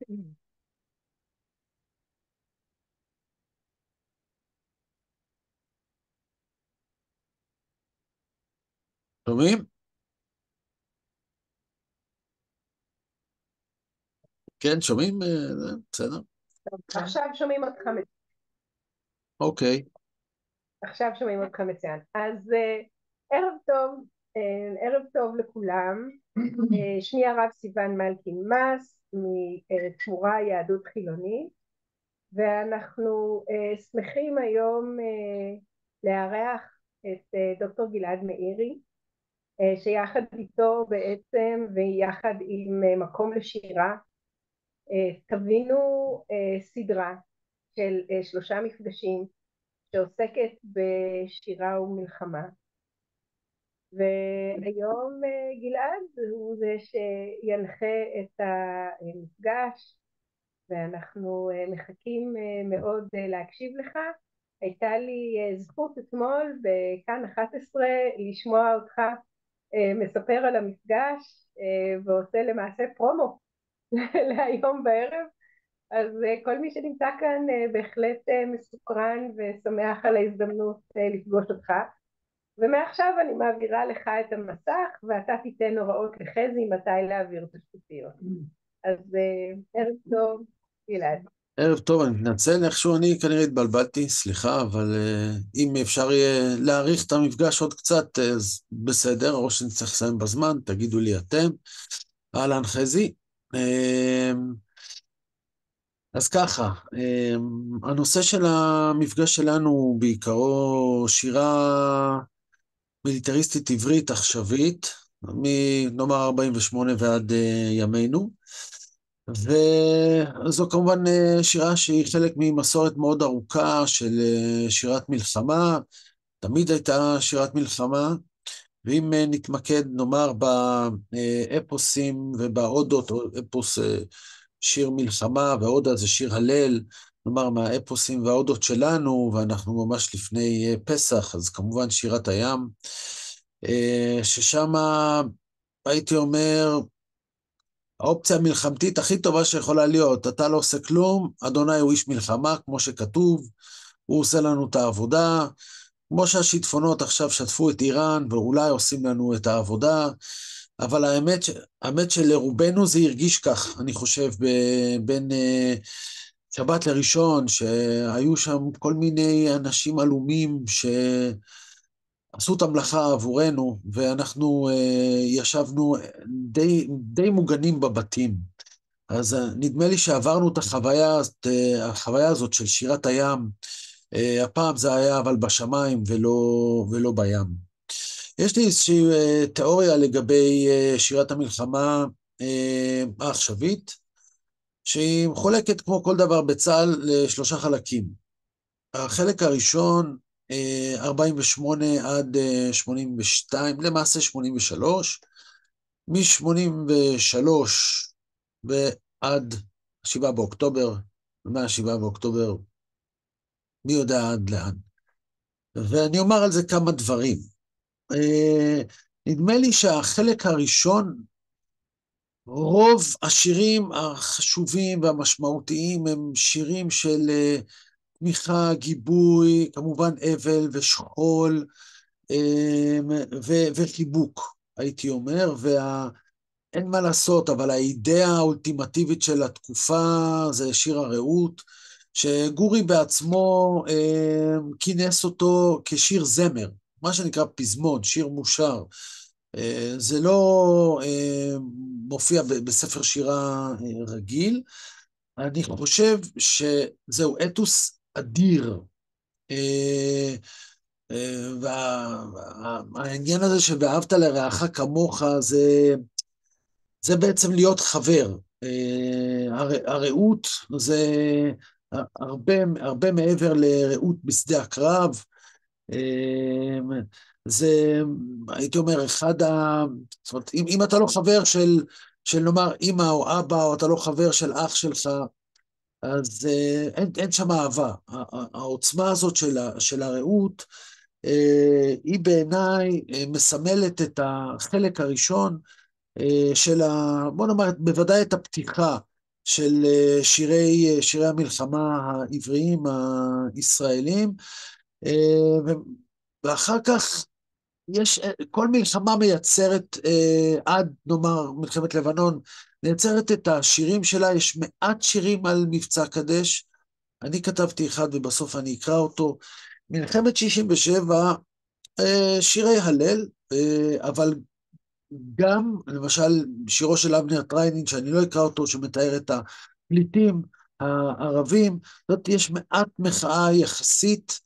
שומעים? כן, שומעים? בסדר. עכשיו שומעים אותך מצוין. אוקיי. עכשיו שומעים אותך מצוין. אז ערב טוב, ערב טוב לכולם. שמי הרב סיון מלכין מס, מתמורה יהדות חילונית, ואנחנו שמחים היום לארח את דוקטור גלעד מאירי, שיחד איתו בעצם ויחד עם מקום לשירה תבינו סדרה של 3 מפגשים שעוסקת בשירה ומלחמה. והיום גלעד הוא זה שינחה את המפגש, ואנחנו מחכים מאוד להקשיב לך. הייתה לי זכות אתמול בכאן 11 לשמוע אותך מספר על המפגש ועושה למעשה פרומו להיום בערב. אז כל מי שנמצא כאן בהחלט מסוקרן ושמח על ההזדמנות לפגוש אותך. ומעכשיו אני מעבירה לך את המסך, ואתה תיתן הוראות לחזי מתי להעביר את השקופיות. אז ערב טוב, גלעד. ערב טוב, אני מתנצל, איכשהו אני כנראה התבלבלתי, סליחה, אבל אם אפשר יהיה להאריך את המפגש עוד קצת, אז בסדר, או שנצטרך לסיים בזמן, תגידו לי אתם. אהלן חזי. אז ככה, הנושא של המפגש שלנו הוא בעיקרו שירה מיליטריסטית עברית עכשווית, מנאמר 48 ועד ימינו, וזו כמובן שירה שהיא חלק ממסורת מאוד ארוכה של שירת מלחמה, תמיד הייתה שירת מלחמה, ואם נתמקד נאמר באפוסים ובאודות, או אפוס שיר מלחמה, והאודה זה שיר הלל, נאמר מהאפוסים והאודות שלנו, ואנחנו ממש לפני פסח, אז כמובן שירת הים, ששם הייתי אומר, האופציה המלחמתית הכי טובה שיכולה להיות, אתה לא עושה כלום, אדוני הוא איש מלחמה, כמו שכתוב, הוא עושה לנו את העבודה, כמו שהשיטפונות עכשיו שטפו את איראן, ואולי עושים לנו את העבודה, אבל האמת שלרובנו זה הרגיש כך, אני חושב, בין שבת לראשון, שהיו שם כל מיני אנשים עלומים שעשו את המלאכה עבורנו, ואנחנו ישבנו די מוגנים בבתים. אז נדמה לי שעברנו את החוויה הזאת של שירת הים, הפעם זה היה אבל בשמיים ולא בים. יש לי איזושהי תיאוריה לגבי שירת המלחמה העכשווית, שהיא מחולקת כמו כל דבר בצה"ל ל3 חלקים. החלק הראשון, 48 עד 82, למעשה 83, מ-83 ועד 7 באוקטובר, מה-7 באוקטובר, מי יודע עד לאן. ואני אומר על זה כמה דברים. נדמה לי שהחלק הראשון, רוב השירים החשובים והמשמעותיים הם שירים של תמיכה, גיבוי, כמובן אבל ושכול וחיבוק, הייתי אומר, אין מה לעשות, אבל האידאה האולטימטיבית של התקופה זה שיר הרעות, שגורי בעצמו כינס אותו כשיר זמר, מה שנקרא פזמון, שיר מושר. זה לא מופיע בספר שירה רגיל. אני חושב שזהו אתוס אדיר, והעניין הזה שבאהבת לרעך כמוך, זה בעצם להיות חבר. הרעות זה הרבה מעבר לרעות בשדה הקרב, זה, הייתי אומר, זאת אומרת, אם אתה לא חבר של נאמר אמא או אבא, או אתה לא חבר של אח שלך, אז אין שם אהבה. העוצמה הזאת של הרעות, היא בעיניי מסמלת את החלק הראשון בוא נאמר, בוודאי את הפתיחה של שירי המלחמה העבריים הישראלים, ואחר כך כל מלחמה מייצרת, עד נאמר מלחמת לבנון, מייצרת את השירים שלה. יש מעט שירים על מבצע קדש, אני כתבתי אחד ובסוף אני אקרא אותו. מלחמת 67, שירי הלל, אבל גם, למשל, שירו של אבנר טריינין, שאני לא אקרא אותו, שמתאר את הפליטים הערבים, זאת יש מעט מחאה יחסית.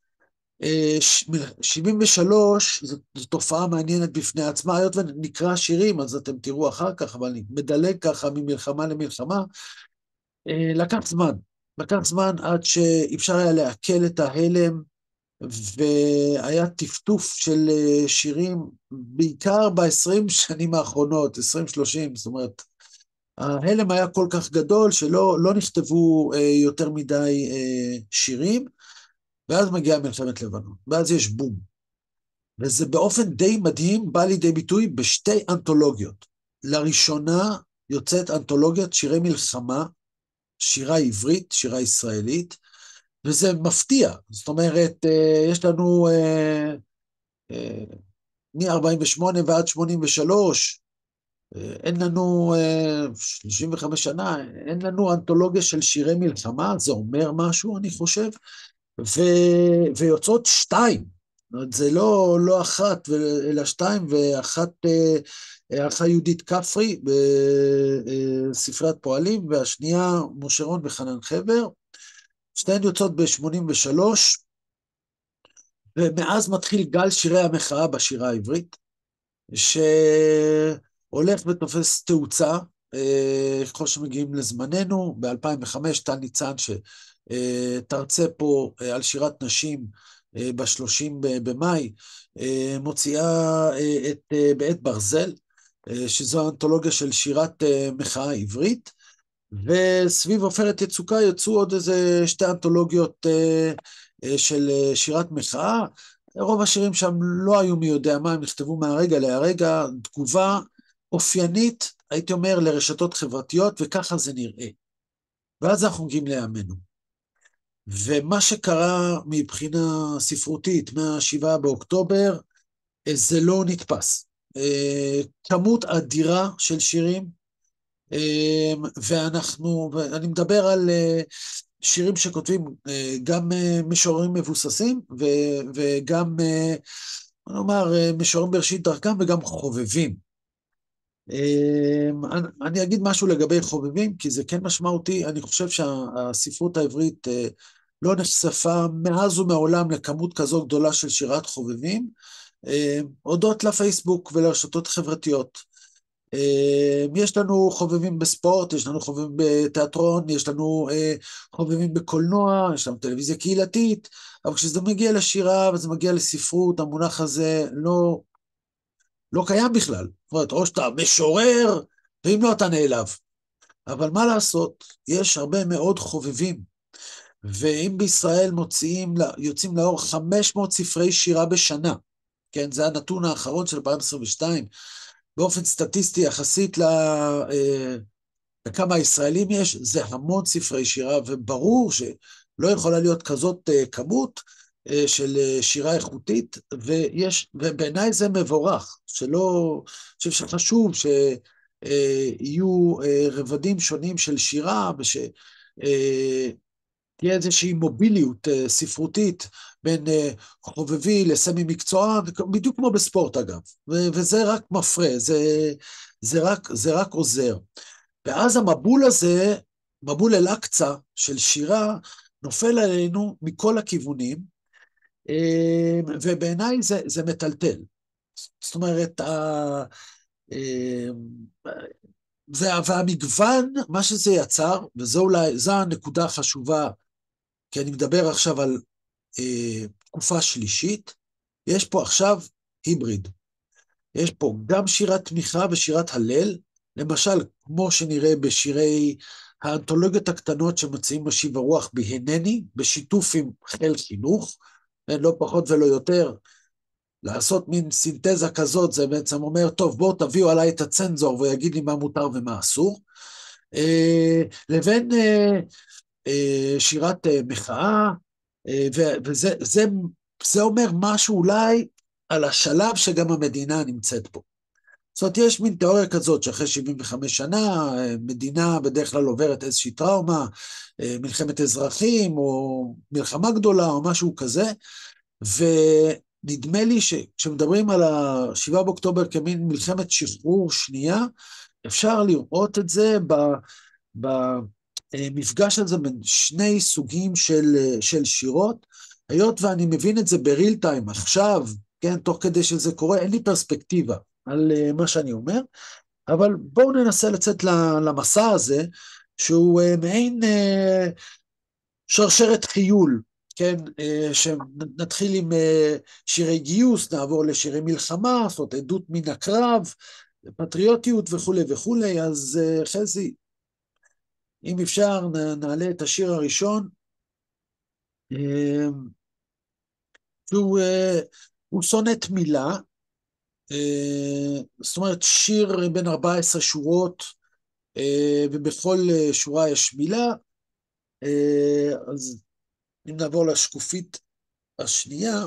73, זו תופעה מעניינת בפני עצמה, היות ונקרא שירים, אז אתם תראו אחר כך, אבל אני מדלג ככה ממלחמה למלחמה. לקח זמן עד שאפשר היה לעכל את ההלם, והיה טפטוף של שירים, בעיקר ב-20 שנים האחרונות, 20-30, זאת אומרת, ההלם היה כל כך גדול שלא נכתבו יותר מדי שירים, ואז מגיעה מלחמת לבנון, ואז יש בום. וזה באופן די מדהים בא לידי ביטוי בשתי אנתולוגיות. לראשונה יוצאת אנתולוגיית שירי מלחמה, שירה עברית, שירה ישראלית, וזה מפתיע. זאת אומרת, יש לנו מ-48 ועד 83, אין לנו 35 שנה, אין לנו אנתולוגיה של שירי מלחמה, זה אומר משהו, אני חושב, ויוצאות שתיים. זאת אומרת, זה לא אחת, אלא שתיים, ואחת ערכה יהודית כפרי בספריית פועלים, והשנייה משה רון וחנן חבר. שתיהן יוצאות ב-83, ומאז מתחיל גל שירי המחאה בשירה העברית, שהולך ותופס תאוצה, ככל שמגיעים לזמננו. ב-2005 טל ניצן, שתרצה פה על שירת נשים ב-30 במאי, מוציאה בעת ברזל, שזו האנתולוגיה של שירת מחאה עברית, וסביב עופרת יצוקה יצאו עוד איזה שתי אנתולוגיות של שירת מחאה. רוב השירים שם לא היו מי יודע מה, הם נכתבו מהרגע להרגע, תגובה אופיינית, הייתי אומר, לרשתות חברתיות, וככה זה נראה. ואז אנחנו מגיעים לימינו. ומה שקרה מבחינה ספרותית מה-7 באוקטובר, זה לא נתפס. כמות אדירה של שירים, ואני מדבר על שירים שכותבים גם משוררים מבוססים, וגם, נאמר, משוררים בראשית דרכם, וגם חובבים. אני אגיד משהו לגבי חובבים, כי זה כן משמעותי. אני חושב שהספרות העברית לא נחשפה מאז ומעולם לכמות כזו גדולה של שירת חובבים, הודות לפייסבוק ולרשתות חברתיות. יש לנו חובבים בספורט, יש לנו חובבים בתיאטרון, יש לנו חובבים בקולנוע, יש לנו טלוויזיה קהילתית, אבל כשזה מגיע לשירה וזה מגיע לספרות, המונח הזה לא קיים בכלל. זאת אומרת, או שאתה משורר, ואם לא אתה נעלב. אבל מה לעשות, יש הרבה מאוד חובבים, ואם בישראל יוצאים לאור 500 ספרי שירה בשנה, כן, זה הנתון האחרון של 2022, באופן סטטיסטי יחסית לכמה ישראלים יש, זה המון ספרי שירה, וברור שלא יכולה להיות כזאת כמות של שירה איכותית, ובעיניי זה מבורך, שחשוב שיהיו רבדים שונים של שירה, תהיה איזושהי מוביליות ספרותית בין חובבי לסמי מקצוען, בדיוק כמו בספורט אגב, וזה רק מפרה, זה רק עוזר. ואז המבול הזה, מבול אל-אקצה של שירה, נופל עלינו מכל הכיוונים, ובעיניי זה מטלטל. זאת אומרת, והמגוון, מה שזה יצר, וזו הנקודה החשובה, כי אני מדבר עכשיו על תקופה שלישית, יש פה עכשיו היבריד. יש פה גם שירת תמיכה ושירת הלל, למשל, כמו שנראה בשירי האנתולוגיות הקטנות שמציעים משיב הרוח בהנני, בשיתוף עם חיל חינוך, לא פחות ולא יותר, לעשות מין סינתזה כזאת, זה בעצם אומר, טוב, בואו תביאו עליי את הצנזור ויגיד לי מה מותר ומה אסור. לבין שירת מחאה, וזה אומר משהו אולי על השלב שגם המדינה נמצאת בו. זאת אומרת, יש מין תיאוריה כזאת שאחרי 75 שנה, מדינה בדרך כלל עוברת איזושהי טראומה, מלחמת אזרחים, או מלחמה גדולה, או משהו כזה, ונדמה לי שכשמדברים על ה-7 באוקטובר כמין מלחמת שחרור שנייה, אפשר לראות את זה במפגש הזה בין שני סוגים של שירות, היות ואני מבין את זה בריל טיים עכשיו, כן, תוך כדי שזה קורה, אין לי פרספקטיבה על מה שאני אומר, אבל בואו ננסה לצאת למסע הזה, שהוא מעין שרשרת חיול, כן, שנתחיל עם שירי גיוס, נעבור לשירי מלחמה, זאת אומרת, עדות מן הקרב, פטריוטיות וכולי וכולי, אז חזי, אם אפשר, נעלה את השיר הראשון, שהוא סונט מילה, זאת אומרת, שיר בין 14 שורות, ובכל שורה יש מילה, אז אם נעבור לשקופית השנייה,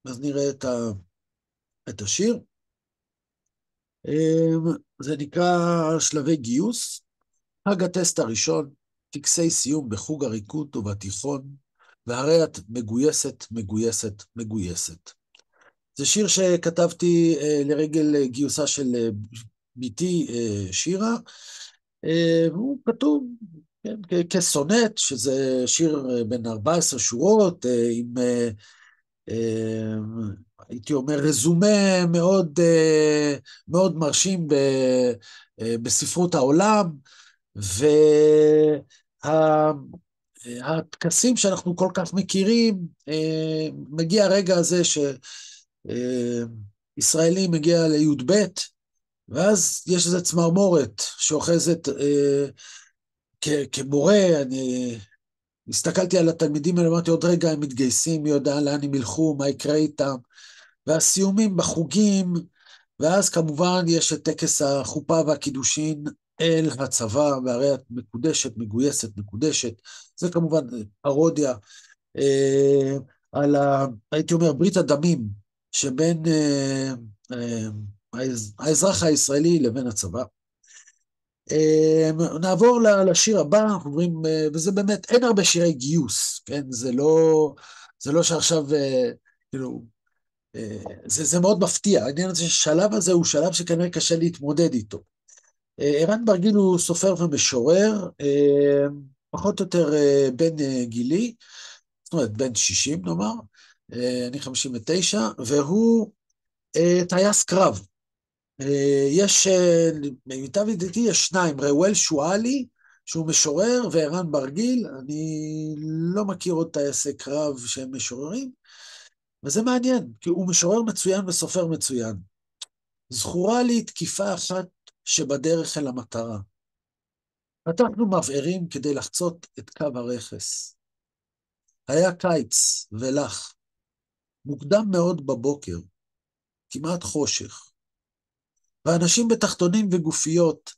אז נראה את השיר. זה נקרא שלבי גיוס, חג הטסט הראשון, טקסי סיום בחוג הריקוד ובתיכון, והרי את מגויסת, מגויסת, מגויסת. זה שיר שכתבתי לרגל גיוסה של ביתי שירה, והוא כתוב כן, כסונט, שזה שיר בין 14 שורות, עם, הייתי אומר, רזומה מאוד, מאוד מרשים בספרות העולם, והטקסים שאנחנו כל כך מכירים, מגיע הרגע הזה שישראלי מגיע לי"ב, ואז יש איזו צמרמורת שאוחזת כמורה, אני הסתכלתי על התלמידים האלה, אמרתי עוד רגע הם מתגייסים, מי יודע לאן הם ילכו, מה יקרה איתם, והסיומים בחוגים, ואז כמובן יש את טקס החופה והקידושין אל הצבא, והרי את מקודשת, מגויסת, מקודשת, זה כמובן פרודיה על, הייתי אומר, ברית הדמים, שבין האזרח הישראלי לבין הצבא. נעבור לשיר הבא, אנחנו אומרים, וזה באמת, אין הרבה שירי גיוס, כן? זה לא שעכשיו, כאילו, זה מאוד מפתיע, העניין הזה שהשלב הזה הוא שלב שכנראה קשה להתמודד איתו. ערן ברגיל הוא סופר ומשורר, פחות או יותר בן גילי, זאת אומרת, בן 60 נאמר, אני 59, והוא טייס קרב. יש, למיטב ידיעתי, יש שניים, ראואל שואלי, שהוא משורר, וערן ברגיל, אני לא מכיר עוד טייסי קרב שהם משוררים, וזה מעניין, כי הוא משורר מצוין וסופר מצוין. זכורה לי תקיפה אחת שבדרך אל המטרה. פתחנו מבערים כדי לחצות את קו הרכס. היה קיץ ולח, מוקדם מאוד בבוקר, כמעט חושך. ואנשים בתחתונים וגופיות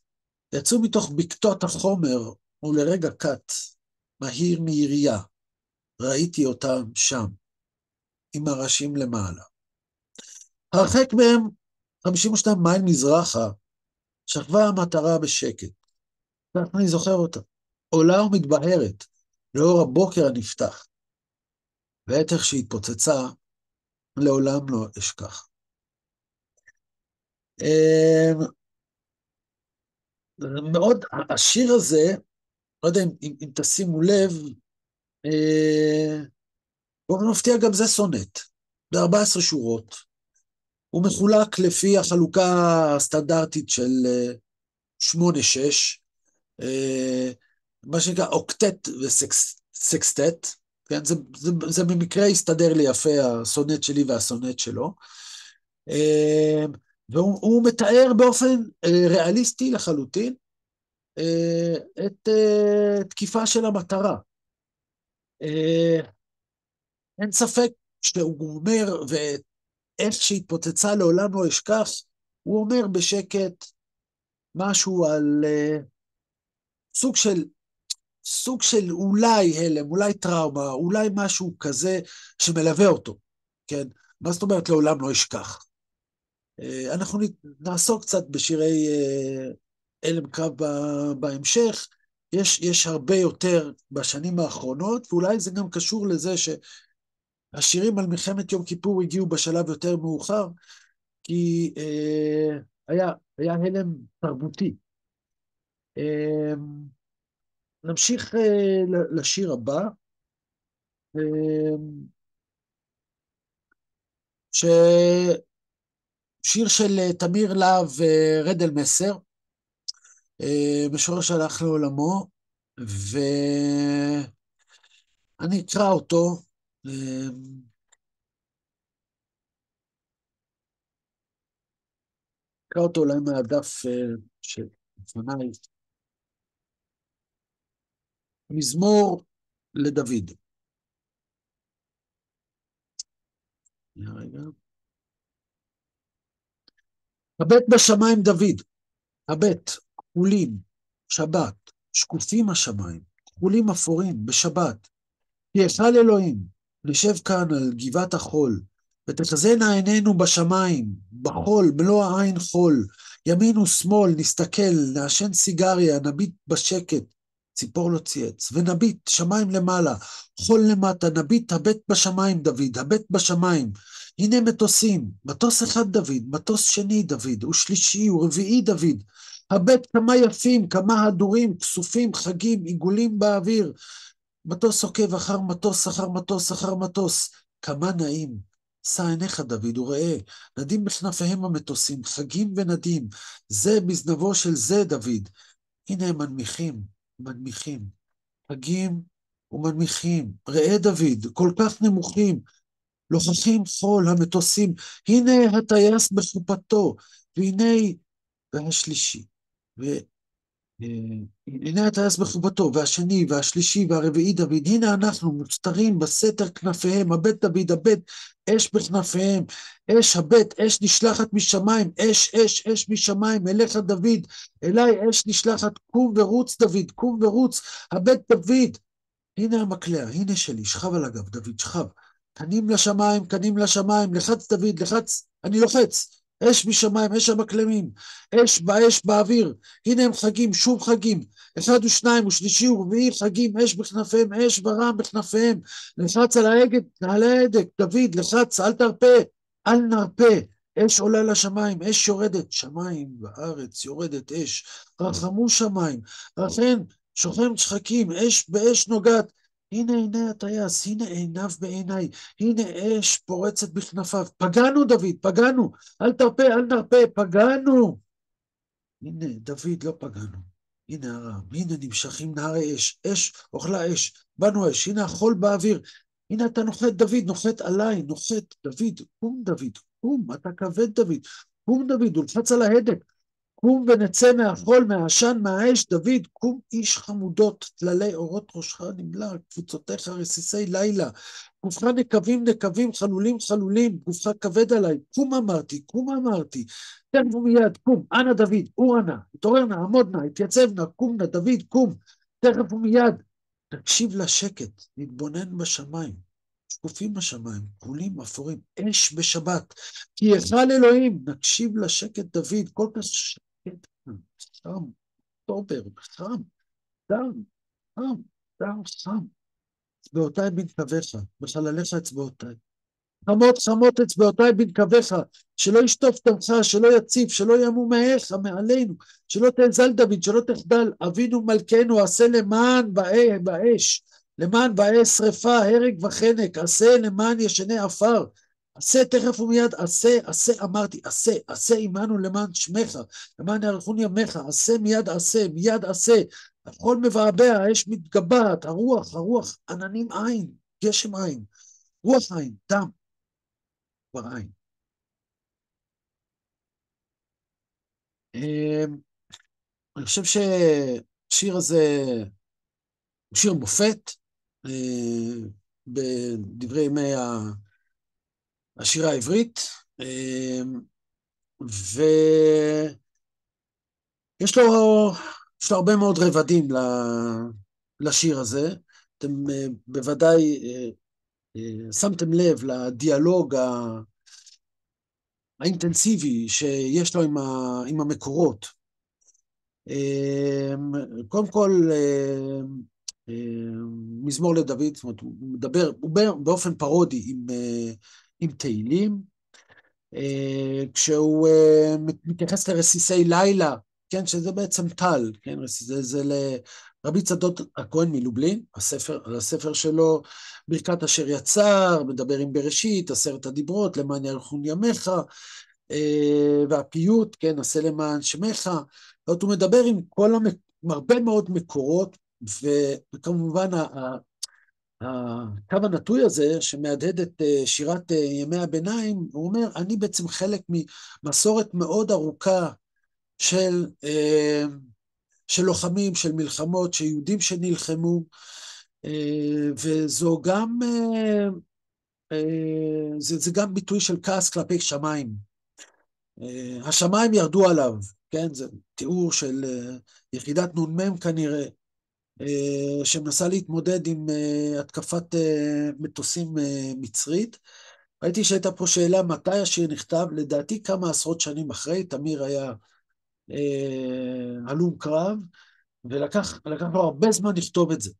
יצאו מתוך בקתות החומר ולרגע קט, מהיר מירייה. ראיתי אותם שם, עם הראשים למעלה. הרחק מהם 52 מייל מזרחה, שכבה המטרה בשקט. ואני זוכר אותה, עולה ומתבהרת, לאור הבוקר הנפתח. ועת איך שהתפוצצה, לעולם לא אשכח. מאוד, השיר הזה, לא יודע אם תשימו לב, באופן מפתיע גם זה סונט, ב-14 שורות. הוא מחולק לפי החלוקה הסטנדרטית של 8-6, מה שנקרא אוקטט וסקסטט, כן? זה במקרה הסתדר לי יפה, הסונט שלי והסונט שלו, והוא מתאר באופן ריאליסטי לחלוטין את תקיפה של המטרה. אין ספק שהוא אומר, ואיך שהתפוצצה לעולם לא אשכח, הוא אומר בשקט משהו על סוג של אולי הלם, אולי טראומה, אולי משהו כזה שמלווה אותו, כן? מה זאת אומרת לעולם לא ישכח? אנחנו נעסוק קצת בשירי הלם קרב בהמשך. יש הרבה יותר בשנים האחרונות, ואולי זה גם קשור לזה שהשירים על מלחמת יום כיפור הגיעו בשלב יותר מאוחר, כי היה הלם תרבותי. אה, נמשיך לשיר הבא, שיר של תמיר להב רדל מסר, משורר שהלך לעולמו, ואני אקרא אותו. אקרא אותו אולי מהדף שלפניי. מזמור לדוד. רגע. הבט בשמיים דוד, הבט, כחולים, שבת, שקופים השמיים, כחולים אפורים, בשבת. כי היכל אלוהים, נשב כאן על גבעת החול, ותחזינה עינינו בשמיים, בחול, מלוא העין חול, ימין ושמאל, נסתכל, נעשן סיגריה, נביט בשקט, ציפור לא צייץ, ונביט, שמיים למעלה, חול למטה, נביט, הבט בשמיים דוד, הבט בשמיים. הנה מטוסים, מטוס אחד דוד, מטוס שני דוד, ושלישי ורביעי דוד, הבט כמה יפים, כמה הדורים, כסופים, חגים, עיגולים באוויר, מטוס עוקב אחר מטוס, אחר מטוס, אחר מטוס. כמה נעים. שא עיניך דוד וראה, נדים בכנפיהם המטוסים, חגים ונדים. זה בזנבו של זה דוד. הנה הם מנמיכים, מנמיכים. חגים ומנמיכים. ראה דוד, כל כך נמוכים. לוחכים חול המטוסים. הנה הטייס בחופתו, והנה והשלישי. הנה הטייס בחובתו, והשני, והשלישי, והרביעי דוד, הנה אנחנו מוצתרים בסתר כנפיהם, הבט דוד, הבט, אש בכנפיהם, אש הבט, אש נשלחת משמיים, אש, אש, אש משמיים, אליך דוד, אליי אש נשלחת, קום ורוץ דוד, קום ורוץ, הבט דוד, הנה המקלע, הנה שלי, שכב על הגב, דוד, שכב, קנים לשמיים, לחץ דוד, לחץ, אני לוחץ, אש משמיים, אש המקלמים, אש באש באוויר, הנה הם חגים, שוב חגים, אחד ושניים ושלישי ורביעי חגים, אש בכנפיהם, אש ורעם בכנפיהם, לחץ על ההדק, דוד, לחץ, אל תרפה, אל נרפה, אש עולה לשמיים, אש יורדת, שמיים וארץ יורדת אש, רחמו שמיים, רחם, שוכם שחקים, אש באש נוגעת, הנה עיני הטייס, הנה עיניו בעיניי, הנה אש פורצת בכנפיו. פגענו דוד, פגענו, אל תרפה, אל נרפה, פגענו. הנה דוד, לא פגענו. הנה הרם, הנה נמשכים נהרי אש, אש אוכלה אש, בנו אש, הנה החול באוויר. הנה אתה נוחת דוד, נוחת עליי, נוחת דוד, קום דוד, קום, אתה כבד דוד, קום דוד, הוא לחץ על ההדק. קום ונצא מהחול, מהעשן, מהאש, דוד, קום איש חמודות, תללי אורות ראשך נמלא, קבוצותיך רסיסי לילה, גופך נקבים נקבים, חלולים חלולים, גופך כבד עליי, קום אמרתי, תכף ומיד, קום, אנא דוד, הוא אנא, התעורר נא, עמוד נא, התייצב נא, קום נא, דוד, קום, תכף ומיד, תקשיב לשקט, נתבונן בשמיים, שקופים בשמיים, כחולים אפורים, אש בשבת, כי היכל אלוהים, נקשיב לשקט דוד, כל כך שקט, חם, אוקטובר, חם, דם, חם, דם חם, אצבעותיי בנקביך, בחלליך אצבעותיי, חמות חמות אצבעותיי בנקביך, שלא ישטוף דמך, שלא יציף, שלא ימום מאיך מעלינו, שלא תאזל דוד, שלא תחדל, אבינו מלכנו, עשה למען באש, למען באש שרפה, הרג וחנק, עשה למען ישני עפר, עשה תכף ומיד, עשה אמרתי, עשה עמנו למען שמך, למען יאריכון ימיך, עשה מיד עשה, החול מבעבע, האש מתגבעת, הרוח, עננים עין, גשם עין, רוח עין, דם, כבר עין. אני חושב שהשיר הזה הוא שיר מופת, בדברי ימי השירה העברית, ויש לו יש לו הרבה מאוד רבדים לשיר הזה. אתם בוודאי שמתם לב לדיאלוג האינטנסיבי שיש לו עם המקורות. קודם כל, מזמור לדוד, זאת אומרת, הוא מדבר, באופן פרודי עם תהילים, כשהוא מתייחס לרסיסי לילה, כן, שזה בעצם טל, כן, זה לרבי צדוק הכהן מלובלין, הספר שלו, ברכת אשר יצר, מדבר עם בראשית, 10 הדיברות, למען יאריכון ימיך, והפיוט, כן, עשה למען שמך, הוא מדבר עם הרבה מאוד מקורות, וכמובן הקו הנטוי הזה שמהדהד את שירת ימי הביניים, הוא אומר, אני בעצם חלק ממסורת מאוד ארוכה של לוחמים, של מלחמות, של יהודים שנלחמו, וזו גם, זה גם ביטוי של כעס כלפי שמיים. השמיים ירדו עליו, כן, זה תיאור של יחידת נ"מ כנראה, שמנסה להתמודד עם התקפת מטוסים מצרית. ראיתי שהייתה פה שאלה מתי השיר נכתב, לדעתי כמה עשרות שנים אחרי, תמיר היה הלום קרב, ולקח לו הרבה זמן לכתוב את זה.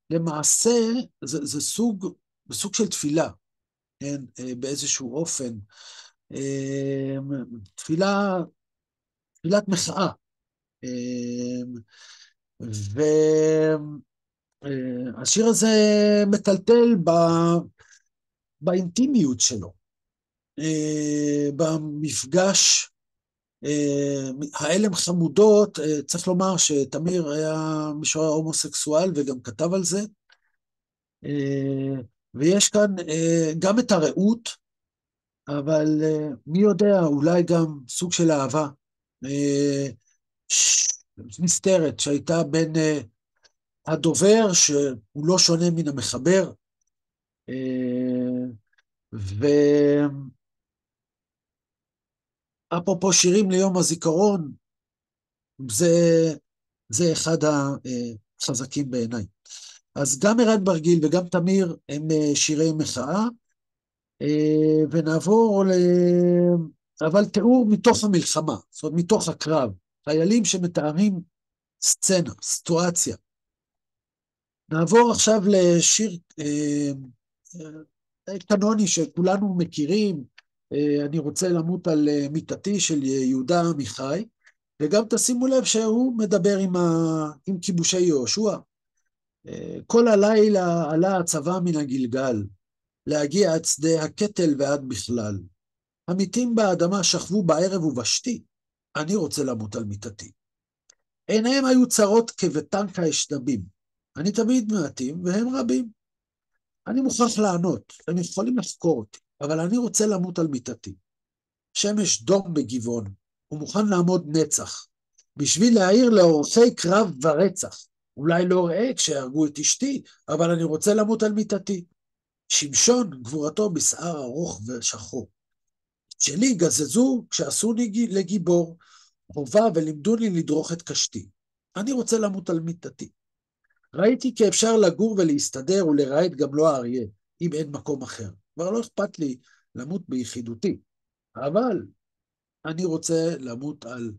למעשה, זה סוג של תפילה, כן, באיזשהו אופן, תפילת מחאה, והשיר הזה מטלטל באינטימיות שלו, במפגש העלם חמודות. צריך לומר שתמיר היה משורר הומוסקסואל וגם כתב על זה, ויש כאן גם את הרעות, אבל מי יודע, אולי גם סוג של אהבה מסתרת שהייתה בין הדובר, שהוא לא שונה מן המחבר, ואפרופו שירים ליום הזיכרון, זה אחד החזקים בעיניי. אז גם ערן ברגיל וגם תמיר הם שירי מחאה, ונעבור אבל תיאור מתוך המלחמה, זאת אומרת מתוך הקרב, חיילים שמתארים סצנה, סיטואציה. נעבור עכשיו לשיר קנוני שכולנו מכירים, אני רוצה למות על מיטתי של יהודה עמיחי, וגם תשימו לב שהוא מדבר עם כיבושי יהושע. כל הלילה עלה הצבא מן הגלגל, להגיע עד שדה הקטל ועד בכלל. המתים באדמה שכבו בערב ובשתי, אני רוצה למות על מיטתי. עיניהם היו צרות כבטנק האשנבים, אני תמיד מעטים והם רבים. אני מוכרח לענות, הם יכולים לחקור אותי, אבל אני רוצה למות על מיטתי. שמש דום בגבעון, הוא מוכן לעמוד נצח, בשביל להעיר לאורחי קרב ורצח. אולי לא ראה כשהרגו את אשתי, אבל אני רוצה למות על מיטתי. שמשון, גבורתו בשער ארוך ושחור. שלי גזזו כשעשוני לגיבור, חובה ולימדוני לדרוך את קשתי. אני רוצה למות על מיטתי. ראיתי כי אפשר לגור ולהסתדר ולרעד גם לא האריה, אם אין מקום אחר. כבר לא אכפת לי למות ביחידותי, אבל אני רוצה למות על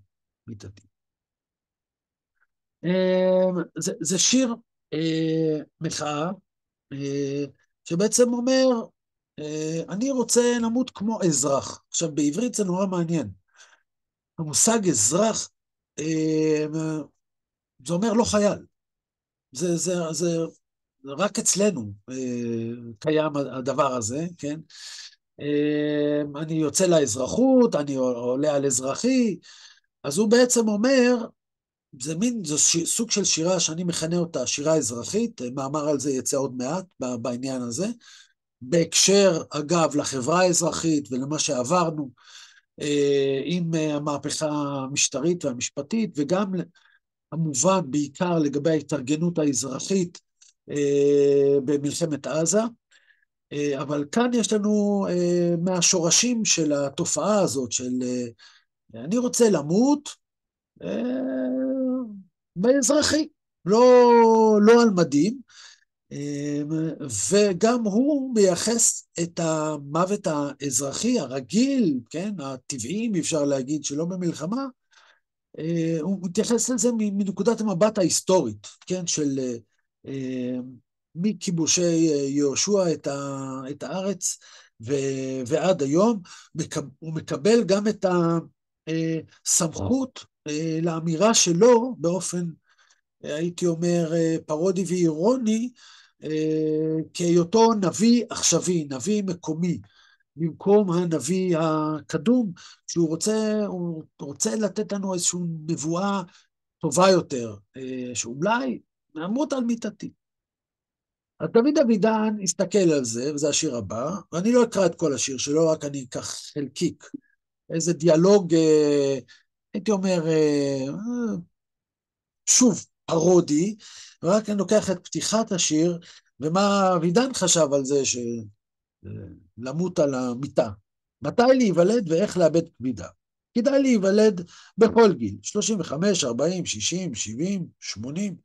מיטתי. זה שיר מחאה, שבעצם אומר, אני רוצה למות כמו אזרח. עכשיו, בעברית זה נורא מעניין. המושג אזרח, זה אומר לא חייל. זה רק אצלנו קיים הדבר הזה, כן? אני יוצא לאזרחות, אני עולה על אזרחי, אז הוא בעצם אומר, זה סוג של שירה שאני מכנה אותה שירה אזרחית, מאמר על זה יצא עוד מעט בעניין הזה, בהקשר, אגב, לחברה האזרחית ולמה שעברנו עם המהפכה המשטרית והמשפטית, וגם המובן בעיקר לגבי ההתארגנות האזרחית במלחמת עזה, אבל כאן יש לנו מהשורשים של התופעה הזאת של אני רוצה למות, באזרחי, לא, לא על מדים, וגם הוא מייחס את המוות האזרחי הרגיל, כן, הטבעי, אם אפשר להגיד, שלא במלחמה, הוא מתייחס לזה מנקודת המבט ההיסטורית, כן, של מכיבושי יהושע את הארץ ועד היום, הוא מקבל גם את הסמכות לאמירה שלו באופן, הייתי אומר, פרודי ואירוני, כהיותו נביא עכשווי, נביא מקומי, במקום הנביא הקדום, הוא רוצה לתת לנו איזושהי נבואה טובה יותר, שאולי נעמוד על מיתתי. אז דוד אבידן הסתכל על זה, וזה השיר הבא, ואני לא אקרא את כל השיר שלו, רק אני אקח חלקיק, איזה דיאלוג, הייתי אומר, שוב, פרודי, ורק אני לוקח את פתיחת השיר, ומה אבידן חשב על זה, למות על המיטה. מתי להיוולד ואיך לאבד כבידה. כדאי להיוולד בכל גיל, 35, 40, 60, 70, 80,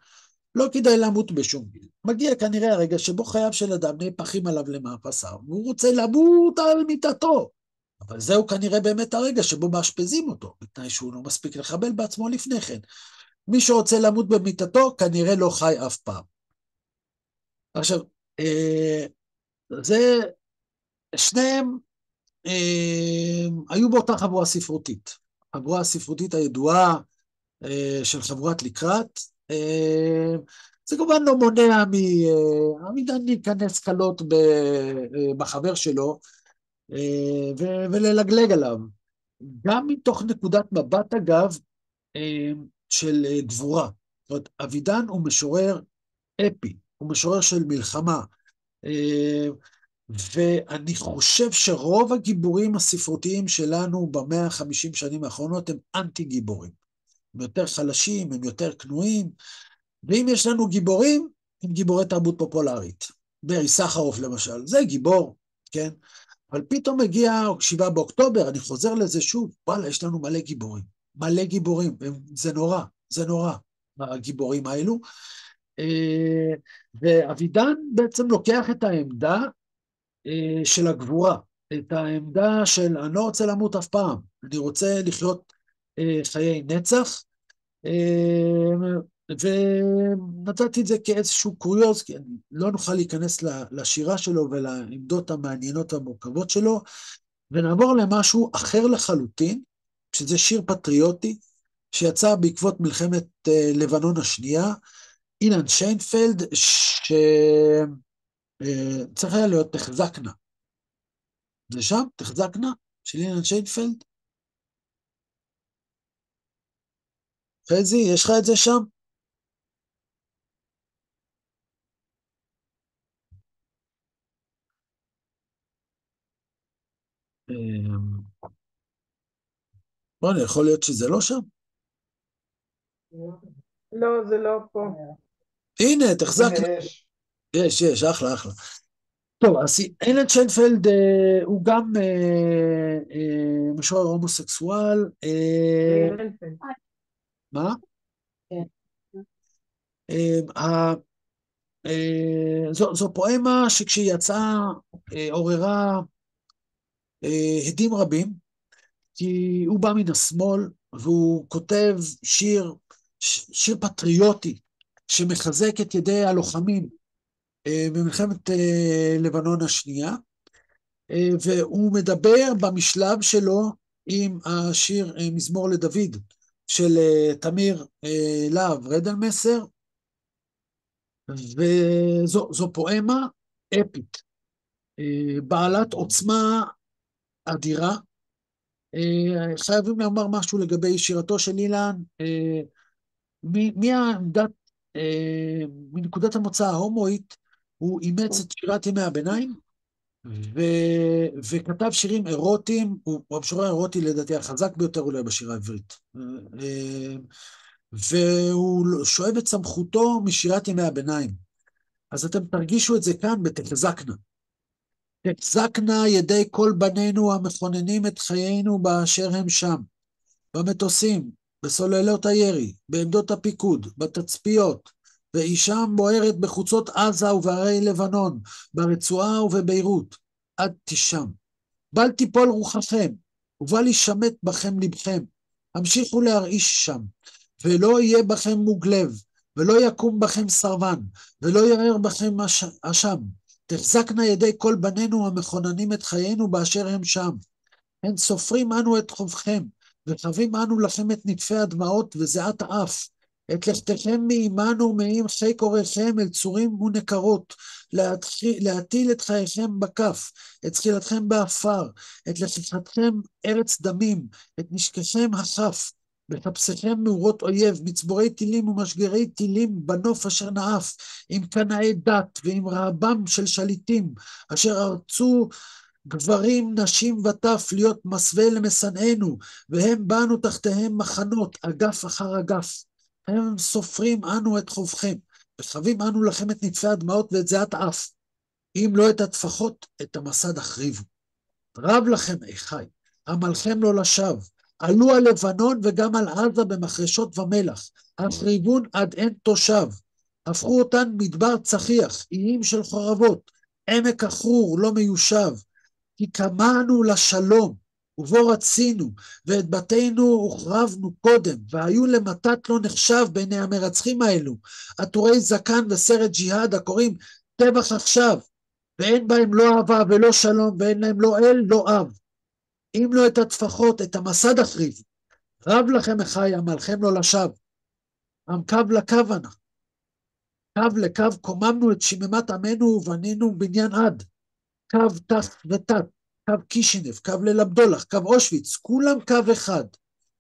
לא כדאי למות בשום גיל. מגיע כנראה הרגע שבו חייו של אדם נהפכים עליו למאפסיו, והוא רוצה למות על מיטתו. אבל זהו כנראה באמת הרגע שבו מאשפזים אותו, בתנאי שהוא לא מספיק לחבל בעצמו לפני כן. מי שרוצה למות במיטתו, כנראה לא חי אף פעם. עכשיו, זה, שניהם היו באותה חבורה ספרותית. חבורה הספרותית הידועה של חבורת לקראת. זה כמובן לא מונע מעמידן להיכנס קלות בחבר שלו וללגלג עליו. גם מתוך נקודת מבט, אגב, של גבורה. זאת אומרת, אבידן הוא משורר אפי, הוא משורר של מלחמה. ואני חושב שרוב הגיבורים הספרותיים שלנו ב150 שנים האחרונות הם אנטי גיבורים. הם יותר חלשים, הם יותר כנועים, ואם יש לנו גיבורים, הם גיבורי תרבות פופולרית. ברי סחרוף למשל, זה גיבור, כן? אבל פתאום מגיע 7 באוקטובר, אני חוזר לזה שוב, וואלה, יש לנו מלא גיבורים, מלא גיבורים, זה נורא, זה נורא, הגיבורים האלו. ואבידן בעצם לוקח את העמדה של הגבורה, את העמדה של אני לא רוצה למות אף פעם, אני רוצה לחיות חיי נצח, ונתתי את זה כאיזשהו קוריוז, כי לא נוכל להיכנס לשירה שלו ולעמדות המעניינות והמורכבות שלו, ונעבור למשהו אחר לחלוטין, שזה שיר פטריוטי, שיצא בעקבות מלחמת לבנון השנייה, אילן שיינפלד, צריך היה להיות תחזקנה. זה שם? תחזקנה? של אילן שיינפלד? חזי, יש לך את זה שם? בוא'נה, יכול להיות שזה לא שם? לא, זה לא פה. הנה, תחזקנה. יש, אחלה, אחלה. טוב, אז אילן שיינפלד הוא גם משורר הומוסקסואל. מה? זו פואמה שכשהיא יצאה עוררה הדים רבים, כי הוא בא מן השמאל והוא כותב שיר פטריוטי שמחזק את ידי הלוחמים במלחמת לבנון השנייה, והוא מדבר במשלב שלו עם השיר מזמור לדוד של תמיר להב רדלמסר, וזו פואמה אפית, בעלת עוצמה אדירה. חייבים לומר משהו לגבי שירתו של אילן, מנקודת המוצא ההומואית, הוא אימץ את שירת ימי הביניים, וכתב שירים אירוטיים, הוא המשורר האירוטי לדעתי החזק ביותר אולי בשירה העברית, והוא שואב את סמכותו משירת ימי הביניים. אז אתם תרגישו את זה כאן בתחזקנה. תחזקנה ידי כל בנינו המכוננים את חיינו באשר הם שם, במטוסים, בסוללות הירי, בעמדות הפיקוד, בתצפיות, והיא שם בוערת בחוצות עזה ובהרי לבנון, ברצועה ובביירות, עד תשם. בל תיפול רוחכם, ובל ישמט בכם לבכם. המשיכו להרעיש שם, ולא יהיה בכם מוגלב, ולא יקום בכם סרבן, ולא ירר בכם אשם. תחזקנה ידי כל בנינו המכוננים את חיינו באשר הם שם. הן סופרים אנו את חובכם, וחבים אנו לכם את נטפי הדמעות וזיעת האף. את לכתכם מעמנו ומעם חיק אוריכם אל צורים ונקרות, להטיל את חייכם בכף, את זחילתכם באפר, את לקיחתכם ארץ דמים, את נשככם החף, בחפשיכם מאורות אויב, מצבורי טילים ומשגרי טילים בנוף אשר נאף, עם קנאי דת ועם רעבם של שליטים, אשר ארצו גברים, נשים וטף להיות מסווה למשנאינו, והם באנו תחתיהם מחנות, אגף אחר אגף. הם סופרים אנו את חובכם, וחבים אנו לכם את נטפי הדמעות ואת זיעת האף. אם לא את הטפחות, את המסד החריבו. רב לכם, אחי, עמלכם לא לשווא. עלו על לבנון וגם על עזה במחרשות ומלח, החריבון עד אין תושב. הפכו אותן מדבר צחיח, איים של חורבות, עמק החרור לא מיושב. כי קמנו לשלום, ובו רצינו, ואת בתינו הוחרבנו קודם, והיו למתת לא נחשב בעיני המרצחים האלו, עטורי זקן וסרט ג'יהאד הקוראים טבח עכשיו, ואין בהם לא אהבה ולא שלום, ואין להם לא אל, לא אב. אם לא את הטפחות, את המסד החריב, רב לכם אחי, עמלכם לא לשווא. עם קו לקו אנא, קו לקו קוממנו את שממת עמנו ובנינו בניין עד. קו תח ותת, קו קישינב, קו ללבדולח, קו אושוויץ, כולם קו אחד.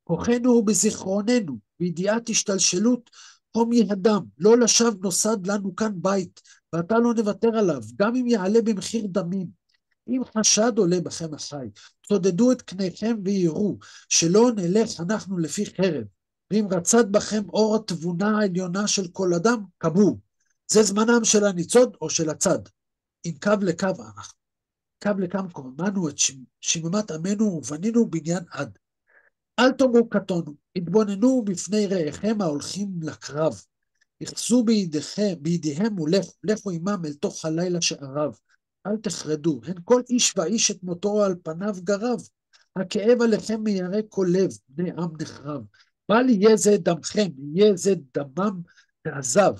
כוחנו הוא בזיכרוננו, בידיעת השתלשלות חום יהדם, לא לשווא נוסד לנו כאן בית, ואתה לא נוותר עליו, גם אם יעלה במחיר דמים. אם חשד עולה בכם אחי, תודדו את קניכם ויראו, שלא נלך אנחנו לפי חרב, ואם רצד בכם אור התבונה העליונה של כל אדם, קבעו. זה זמנם של הניצוד או של הצד. עם קו לקו אנחנו. קו לקו קוממנו את שממת עמנו ובנינו בניין עד. אל תאמרו קטונו, התבוננו בפני רעיכם ההולכים לקרב. יחזו בידיהם ולכו עמם אל תוך הלילה שערב. אל תחרדו, הן כל איש ואיש את מותו על פניו גרב. הכאב עליכם מיירא כל לב, בני עם נחרב. בל יהיה זה דמכם, יהיה זה דמם ועזב.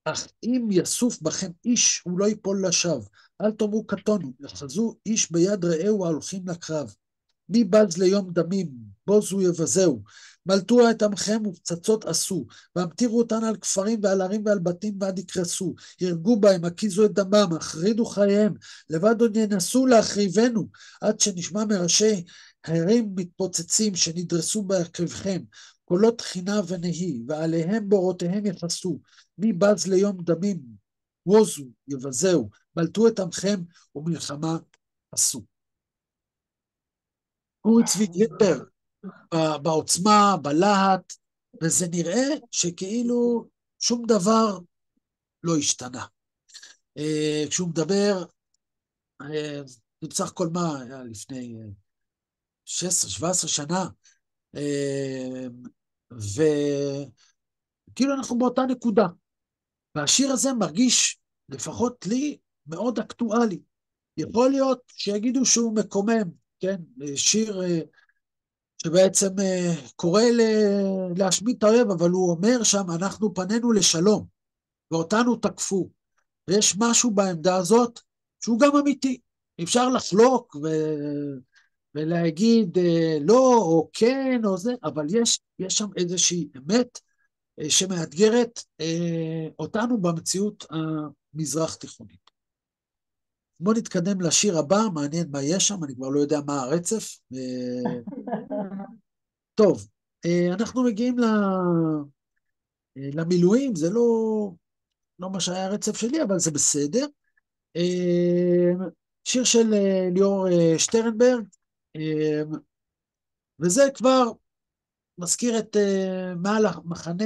אך אם יסוף בכם איש, הוא לא ייפול לשווא. אל תאמרו קטונו, יחזו איש ביד רעהו ההולכים לקרב. מי בז ליום דמים, בוזו יבזהו. מלטו את עמכם ופצצות עשו, והמטירו אותן על כפרים ועל ערים ועל בתים ועד יקרסו. ירגו בהם, הקיזו את דמם, החרידו חייהם, לבד עוד ינסו להחריבנו, עד שנשמע מראשי הערים מתפוצצים שנדרסו בהרכבכם. קולות תחינה ונהי, ועליהם בורותיהם יחסו. מי בז ליום דמים, בוזו יבזהו. מלטו את עמכם ומלחמה עשו. אורי צבי גרינברג בעוצמה, בלהט, וזה נראה שכאילו שום דבר לא השתנה. כשהוא מדבר, בסך הכל מה היה לפני 16-17 שנה, וכאילו אנחנו באותה נקודה. והשיר הזה מרגיש, לפחות לי, מאוד אקטואלי. יכול להיות שיגידו שהוא מקומם, כן? שיר שבעצם קורא להשמיד את האויב, אבל הוא אומר שם, אנחנו פנינו לשלום, ואותנו תקפו. ויש משהו בעמדה הזאת שהוא גם אמיתי. אפשר לחלוק ולהגיד לא או כן או זה, אבל יש שם איזושהי אמת שמאתגרת אותנו במציאות המזרח תיכונית. בוא נתקדם לשיר הבא, מעניין מה יש שם, אני כבר לא יודע מה הרצף. טוב, אנחנו מגיעים למילואים, זה לא מה שהיה הרצף שלי, אבל זה בסדר. שיר של ליאור שטרנברג, וזה כבר מזכיר את מעל המחנה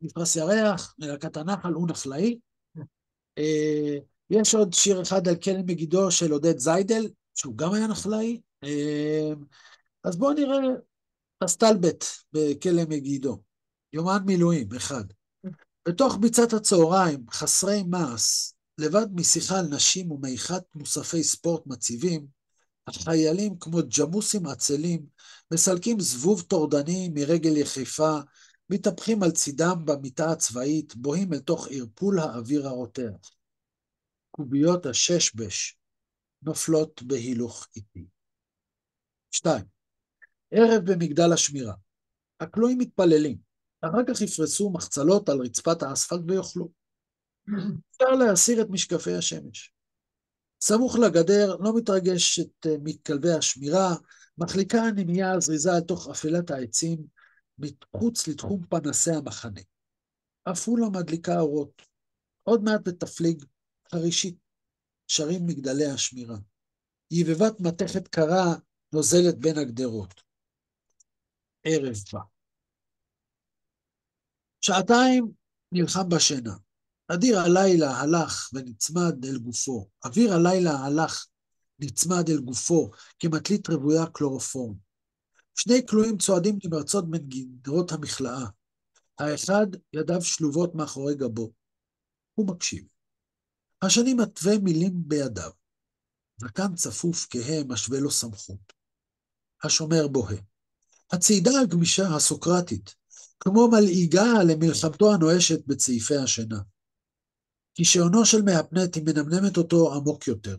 מפרש ירח, מלהקת הנחל ונחלאי. יש עוד שיר אחד על כלא מגידו של עודד זיידל, שהוא גם היה נחלאי. אז בואו נראה הסטלבט בכלא מגידו, יומן מילואים אחד. בתוך ביצת הצהריים, חסרי מעש, לבד משיחה על נשים ומיכת מוספי ספורט מציבים, החיילים כמו ג'מוסים עצלים, מסלקים זבוב טורדני מרגל יחיפה, מתהפכים על צידם במיטה הצבאית, בוהים אל תוך ערפול האוויר הרותח. קוביות הששבש נופלות בהילוך איטי. 2. ערב במגדל השמירה. הכלואים מתפללים. אחר כך יפרסו מחצלות על רצפת האספלט ויאכלו. אפשר להסיר את משקפי השמש. סמוך לגדר לא מתרגשת מכלבי השמירה, מחליקה הנמייה הזריזה אל תוך אפלת העצים, מחוץ לתחום פנסי המחנה. עפולה מדליקה אורות. עוד מעט בתפליג חרישית שרים מגדלי השמירה. יבבת מתכת קרה נוזלת בין הגדרות. ערב בא. שעתיים נלחם בשינה. אדיר הלילה הלך ונצמד אל גופו. אוויר הלילה הלך נצמד אל גופו כמטלית רבויה קלורופורם. שני כלואים צועדים נמרצות בין גדרות המכלאה. האחד ידיו שלובות מאחורי גבו. הוא מקשיב. השני מתווה מילים בידיו. זקן צפוף כהה משווה לו סמכות. השומר בוהה. הצעידה הגמישה הסוקרטית, כמו מלעיגה למלחמתו הנואשת בצעיפי השינה. כישעונו של מהפנט היא מנמנמת אותו עמוק יותר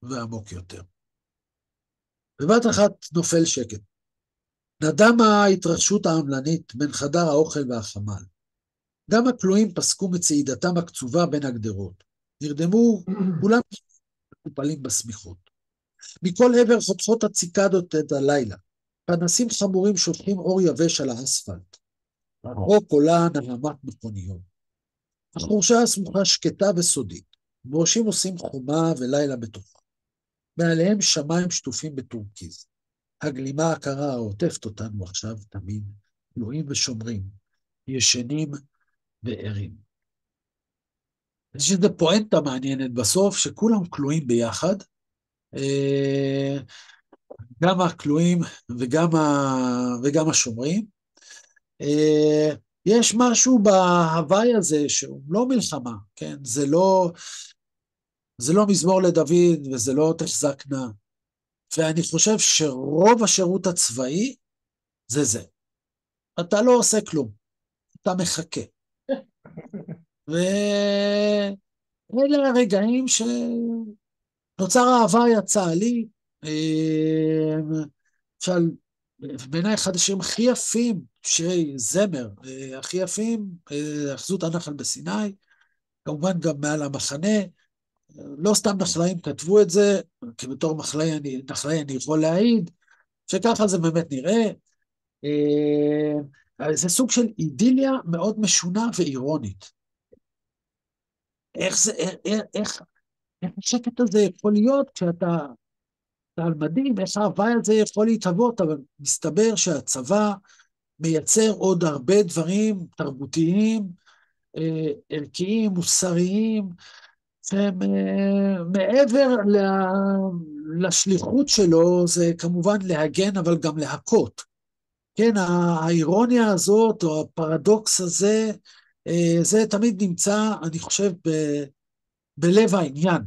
ועמוק יותר. בבת אחת נופל שקט. נדמה ההתרחשות העמלנית בין חדר האוכל והחמל. גם הכלואים פסקו מצעידתם הקצובה בין הגדרות. נרדמו כולם מקופלים בסמיכות. מכל עבר חותכות הציקדות את הלילה. פנסים חמורים שופכים אור יבש על האספלט. רחוק עולה נהמת מכוניות. החורשה הסמוכה שקטה וסודית. בראשים עושים חומה ולילה בתוכה. מעליהם שמיים שטופים בטורקיז. הגלימה הקרה העוטפת אותנו עכשיו תמיד, כלואים ושומרים, ישנים וערים. יש איזו פואנטה מעניינת בסוף, שכולם כלואים ביחד, גם הכלואים וגם השומרים. יש משהו בהוואי הזה שהוא לא מלחמה, כן? זה לא מזמור לדוד וזה לא תחזקנה. ואני חושב שרוב השירות הצבאי זה. אתה לא עושה כלום, אתה מחכה. ואלה הרגעים שנוצר האהבה יצא לי, למשל, בעיניי אחד השירים הכי יפים, שירי זמר, הכי יפים, אחזות הנחל בסיני, כמובן גם מעל המחנה, לא סתם נחלאים כתבו את זה, כי בתור נחלאי אני יכול להעיד, שככה זה באמת נראה. זה סוג של אידיליה מאוד משונה ואירונית. איך השקט הזה יכול להיות כשאתה על מדים, איך ההוואי הזה יכול להתהוות, אבל מסתבר שהצבא מייצר עוד הרבה דברים תרבותיים, ערכיים, מוסריים, שהם מעבר לשליחות שלו, זה כמובן להגן, אבל גם להכות. כן, האירוניה הזאת, או הפרדוקס הזה, זה תמיד נמצא, אני חושב, בלב העניין.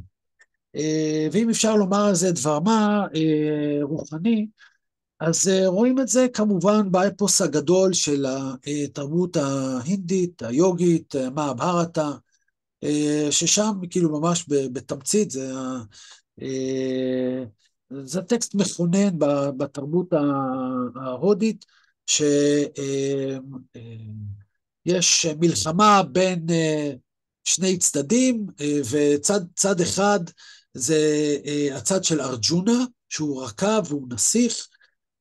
ואם אפשר לומר על זה דבר מה רוחני, אז רואים את זה כמובן באפוס הגדול של התרבות ההינדית, היוגית, מהבהרתה, ששם כאילו ממש בתמצית, זה טקסט מכונן בתרבות ההודית, שיש מלחמה בין שני צדדים, וצד אחד זה הצד של ארג'ונה, שהוא רכה והוא נסיך,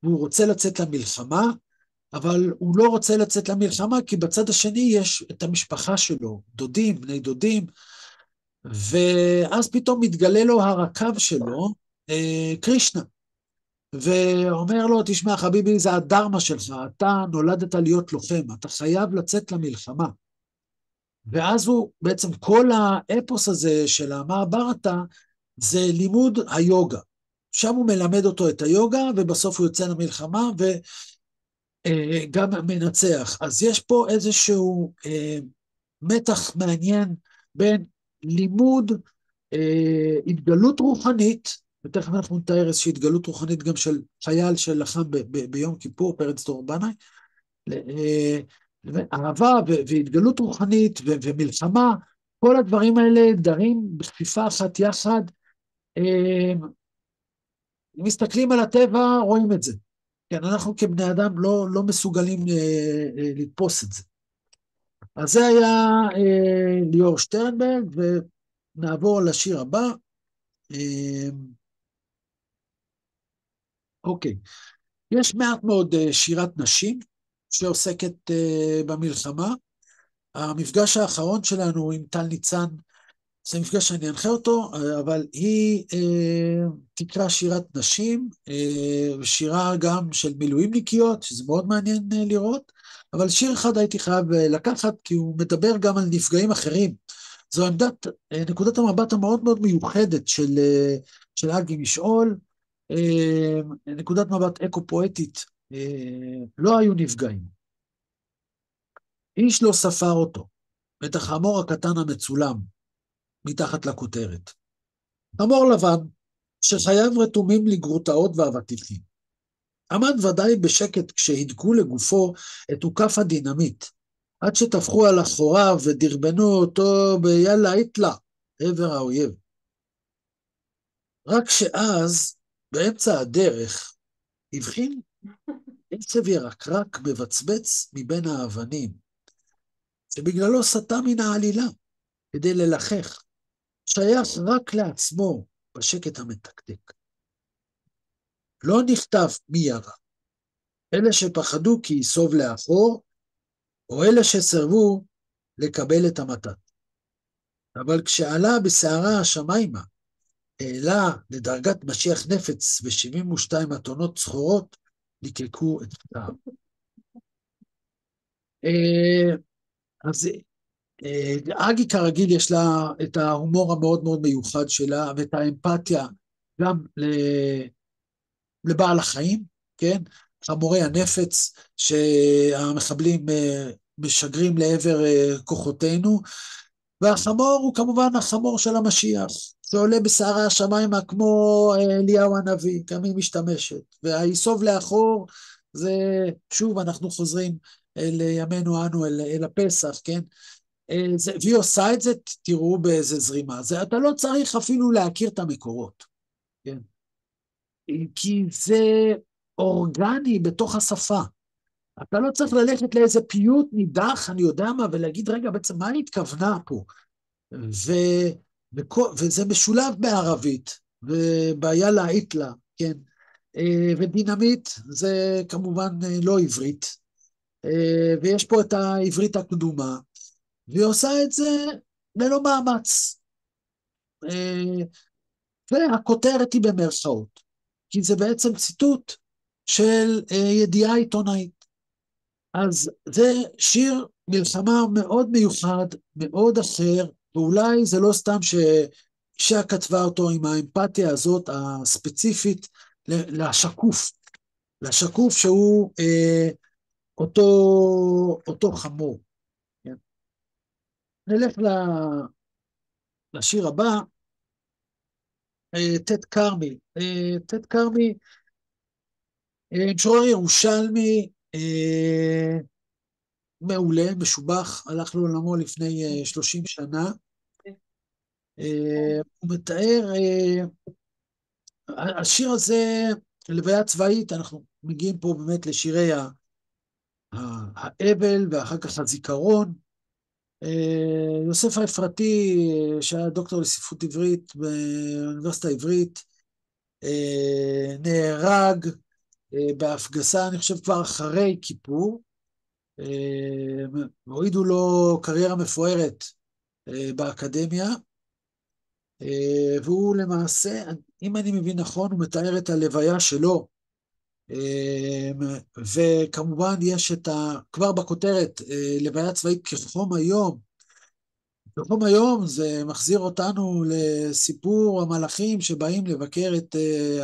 והוא רוצה לצאת למלחמה, אבל הוא לא רוצה לצאת למלחמה, כי בצד השני יש את המשפחה שלו, דודים, בני דודים, ואז פתאום מתגלה לו הרקב שלו, קרישנה, ואומר לו, תשמע חביבי, זה הדרמה שלך, אתה נולדת להיות לוחם, אתה חייב לצאת למלחמה. ואז הוא, בעצם כל האפוס הזה של המהבהרתה, זה לימוד היוגה. שם הוא מלמד אותו את היוגה, ובסוף הוא יוצא למלחמה, גם מנצח. אז יש פה איזשהו מתח מעניין בין לימוד, התגלות רוחנית, ותכף אנחנו נתאר איזושהי התגלות רוחנית גם של חייל שלחם ביום כיפור, פרץ דור בנאי, אהבה והתגלות רוחנית ומלחמה, כל הדברים האלה דרים בכפיפה אחת יחד. אם מסתכלים על הטבע, רואים את זה. כן, אנחנו כבני אדם לא מסוגלים לתפוס את זה. אז זה היה ליאור שטרנברג, ונעבור לשיר הבא. אוקיי, יש מעט מאוד שירת נשים שעוסקת במלחמה. המפגש האחרון שלנו עם טל ניצן, זה מפגש שאני אנחה אותו, אבל היא תקרא שירת נשים, שירה גם של מילואימניקיות, שזה מאוד מעניין לראות, אבל שיר אחד הייתי חייב לקחת, כי הוא מדבר גם על נפגעים אחרים. זו נקודת המבט המאוד מאוד מיוחדת של אגי משעול, נקודת מבט אקו-פואטית, לא היו נפגעים. איש לא ספר אותו, את החמור הקטן המצולם, מתחת לכותרת. חמור לבן, שחייו רתומים לגרוטאות ואבטיחים. עמד ודאי בשקט כשהדקו לגופו את עוקף הדינמיט, עד שטפחו על אחוריו ודרבנו אותו ביאללה איתלה, עבר האויב. רק שאז, באמצע הדרך, הבחין עצב ירקרק מבצבץ מבין האבנים, שבגללו סטה מן העלילה, כדי ללחך, שייך רק לעצמו בשקט המתקתק. לא נכתב מי ירה, אלה שפחדו כי יסוב לאחור, או אלה שסרבו לקבל את המתת. אבל כשעלה בסערה השמיימה, העלה לדרגת משיח נפץ ו72 אתונות סחורות, ליקקו את פתיו. אז אגי כרגיל יש לה את ההומור המאוד מאוד מיוחד שלה, ואת האמפתיה גם לבעל החיים, כן? חמורי הנפץ שהמחבלים משגרים לעבר כוחותינו, והחמור הוא כמובן החמור של המשיח, שעולה בסערה השמיימה כמו אליהו הנביא, כמה היא משתמשת, והיסוב לאחור זה, שוב אנחנו חוזרים אל ימינו אנו, אל הפסח, כן? והיא עושה את זה, תראו באיזה זרימה, זה, אתה לא צריך אפילו להכיר את המקורות, כן? כי זה אורגני בתוך השפה. אתה לא צריך ללכת לאיזה פיוט נידח, אני יודע מה, ולהגיד, רגע, בעצם מה היא התכוונה פה? וזה משולב בערבית, וביאללה איתלה, כן? ודינמיט זה כמובן לא עברית, ויש פה את העברית הקדומה, והיא עושה את זה ללא מאמץ. והכותרת היא במרכאות, כי זה בעצם ציטוט של ידיעה עיתונאית. אז זה שיר מלחמה מאוד מיוחד, מאוד אחר, ואולי זה לא סתם שאישה כתבה אותו עם האמפתיה הזאת הספציפית לשקוף שהוא אותו חמור. כן? נלך לשיר הבא, תת כרמי. תת כרמי, משורר ירושלמי, מעולה, משובח, הלך לעולמו לפני 30 שנה. הוא מתאר, השיר הזה, לוויה צבאית, אנחנו מגיעים פה באמת לשירי האבל ואחר כך הזיכרון. יוסף האפרתי, שהיה דוקטור לספרות עברית באוניברסיטה העברית, נהרג בהפגזה, אני חושב כבר אחרי כיפור, הורידו לו קריירה מפוארת באקדמיה, והוא למעשה, אם אני מבין נכון, הוא מתאר את הלוויה שלו, וכמובן יש כבר בכותרת, לוויה צבאית כחום היום. כחום היום זה מחזיר אותנו לסיפור המלאכים שבאים לבקר את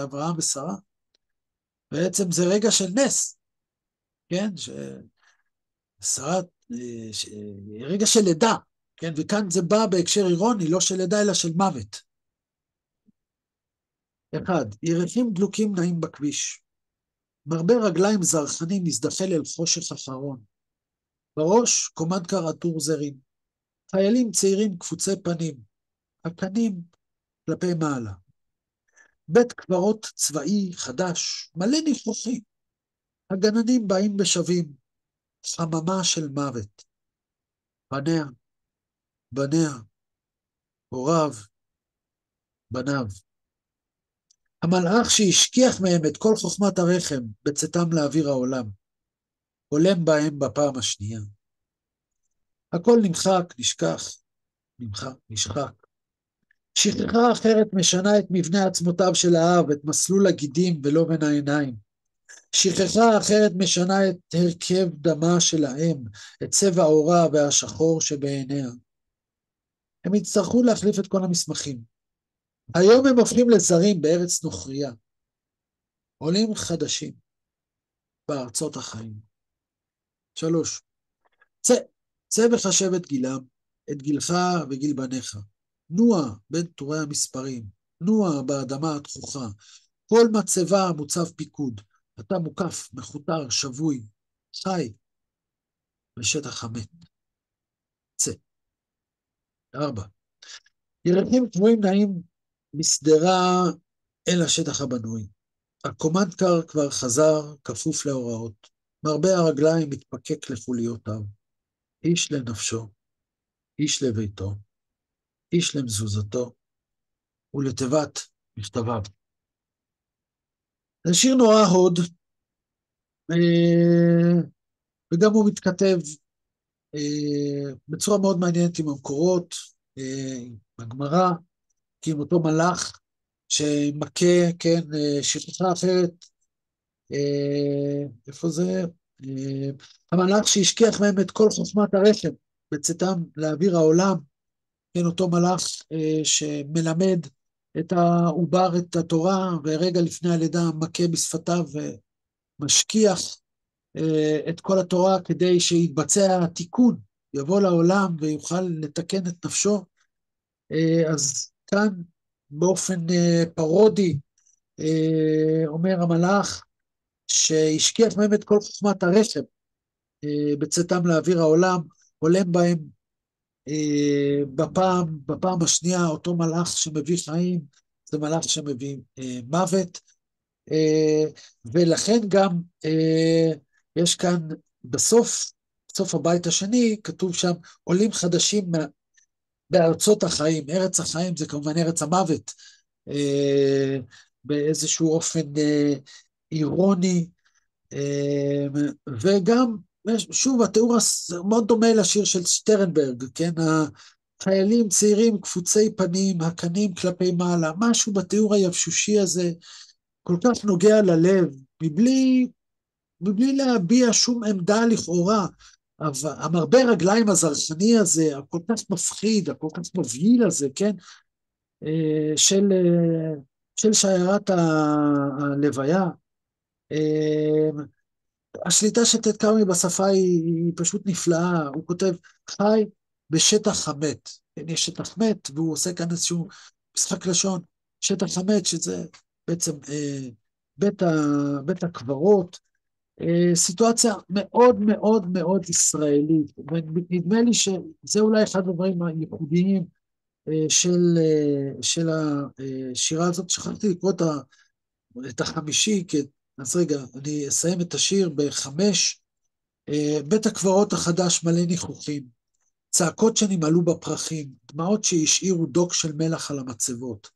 אברהם ושרה. בעצם זה רגע של נס. כן, שרת, רגע של לידה, כן, וכאן זה בא בהקשר אירוני, לא של לידה אלא של מוות. אחד, ירחים דלוקים נעים בכביש. מרבה רגליים זרחנים מזדחל אל חושך אחרון. בראש קומנדקר עטור זרים. חיילים צעירים קפוצי פנים. הקנים כלפי מעלה. בית קברות צבאי חדש, מלא ניחוחים. הגננים באים בשבים. חממה של מוות. בניה, בניה, הוריו, בניו. המלאך שהשכיח מהם את כל חוכמת הרחם בצאתם לאוויר העולם, הולם בהם בפעם השנייה. הכל נמחק, נשכח, נמחק, נשחק. שכחה אחרת משנה את מבנה עצמותיו של האב, את מסלול הגידים ולא בין העיניים. שכחה אחרת משנה את הרכב דמה של האם, את צבע עורה והשחור שבעיניה. הם יצטרכו להחליף את כל המסמכים. היום הם הופכים לזרים בארץ נוכריה. עולים חדשים בארצות החיים. 3. צא וחשב את גילם, את גילך וגיל בניך. נוע בין טורי המספרים, נוע באדמה התכוחה. כל מצבה מוצב פיקוד. אתה מוקף, מחותר, שבוי, חי בשטח המת. צא. 4. ירחים קבועים נעים מסדרה אל השטח הבנוי. הקומנדקר כבר חזר, כפוף להוראות. מרבה הרגליים מתפקק לחוליותיו. איש לנפשו, איש לביתו, איש למזוזתו, ולתיבת מכתביו. זה שיר נורא הוד, וגם הוא מתכתב בצורה מאוד מעניינת עם המקורות, בגמרא, כי עם אותו מלאך שמכה, כן, שכחה אחרת, איפה זה? המלאך שהשכיח מהם את כל חוכמת הרחם, בצאתם לאוויר העולם, כן, אותו מלאך שמלמד את העובר, את התורה, ורגע לפני הלידה מכה בשפתיו ומשכיח את כל התורה כדי שיתבצע התיקון, יבוא לעולם ויוכל לתקן את נפשו. אז כאן באופן פרודי אומר המלאך שהשכיח מהם את כל חוכמת הרחם בצאתם לאוויר העולם, הולם בהם בפעם השנייה אותו מלאך שמביא חיים, זה מלאך שמביא מוות, ולכן גם יש כאן בסוף הבית השני, כתוב שם עולים חדשים בארצות החיים. ארץ החיים זה כמובן ארץ המוות, באיזשהו אופן אירוני, וגם, שוב, התיאור מאוד דומה לשיר של שטרנברג, כן, החיילים צעירים קפוצי פנים, הקנים כלפי מעלה, משהו בתיאור היבשושי הזה, כל כך נוגע ללב, מבלי להביע שום עמדה לכאורה, אבל המרבה רגליים הזרחני הזה, הכל כך מפחיד, הכל כך מבהיל הזה, כן, של שיירת הלוויה, השליטה של טד כרמי בשפה היא פשוט נפלאה, הוא כותב חי בשטח המת, כן, יש שטח מת, והוא עושה כאן איזשהו משחק לשון, שטח המת, שזה בעצם בית הקברות, סיטואציה מאוד מאוד מאוד ישראלית, ונדמה לי שזה אולי אחד הדברים הייחודיים של השירה הזאת. שכחתי לקרוא את החמישי, אז רגע, אני אסיים את השיר בחמש. בית הקברות החדש מלא ניחוחים, צעקות שנמעלו בפרחים, דמעות שהשאירו דוק של מלח על המצבות,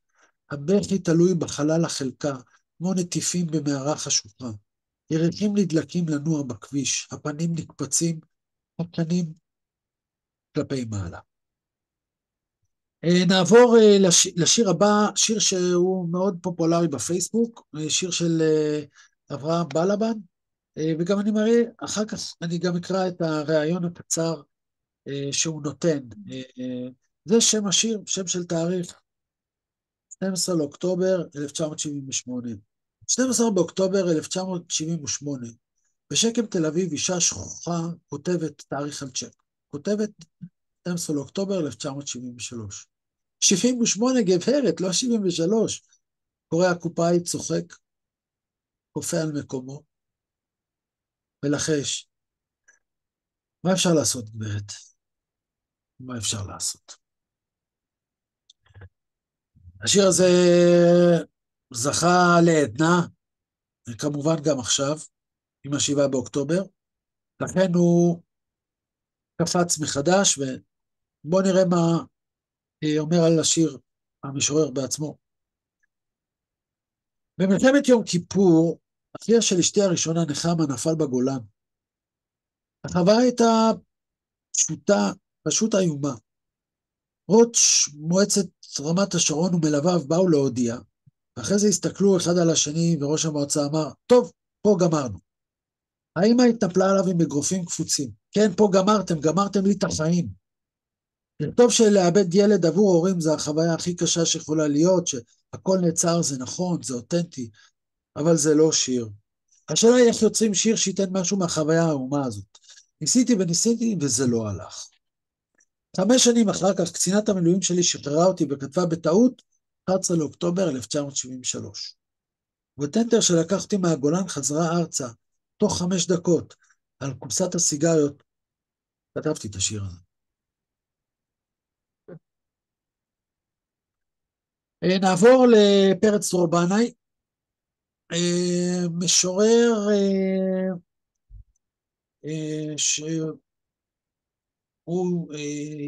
הבכי תלוי בחלל החלקה, כמו נטיפים במערה חשוכה, ירחים נדלקים לנוע בכביש, הפנים נקפצים, הקנים כלפי מעלה. נעבור לשיר הבא, שיר שהוא מאוד פופולרי בפייסבוק, שיר של אברהם בלבן, וגם אני מראה, אחר כך אני גם אקרא את הראיון הקצר שהוא נותן. זה שם השיר, שם של תאריך, 12 לאוקטובר 1978. 12 באוקטובר 1978, בשקם תל אביב אישה שכוחה כותבת תאריך על צ'ק. כותבת 12 לאוקטובר 1973. 78 גברת, לא 73. קורא הקופאי צוחק, קופא על מקומו, מלחש. מה אפשר לעשות, גברת? מה אפשר לעשות? השיר הזה זכה לעדנה, כמובן גם עכשיו, עם 7 באוקטובר, לכן הוא קפץ מחדש, ובואו נראה מה אומר על השיר המשורר בעצמו. במלחמת יום כיפור, אחיה של אשתי הראשונה נחמה נפל בגולן. החוויה הייתה פשוטה, פשוט איומה. ראש מועצת רמת השרון ומלוויו באו להודיע, ואחרי זה הסתכלו אחד על השני, וראש המועצה אמר, טוב, פה גמרנו. האמא התנפלה עליו עם אגרופים קפוצים. כן, פה גמרתם לי את החיים. טוב שלאבד ילד עבור הורים זה החוויה הכי קשה שיכולה להיות, שהכל נעצר, זה נכון, זה אותנטי, אבל זה לא שיר. השאלה היא איך יוצרים שיר שייתן משהו מהחוויה האומה הזאת. ניסיתי וניסיתי וזה לא הלך. 5 שנים אחר כך קצינת המילואים שלי שחררה אותי וכתבה בטעות 11 לאוקטובר 1973. וטנטר שלקח אותי מהגולן חזרה ארצה, תוך 5 דקות, על קופסת הסיגריות, כתבתי את השיר הזה. נעבור לפרץ דרובנאי, משורר שהוא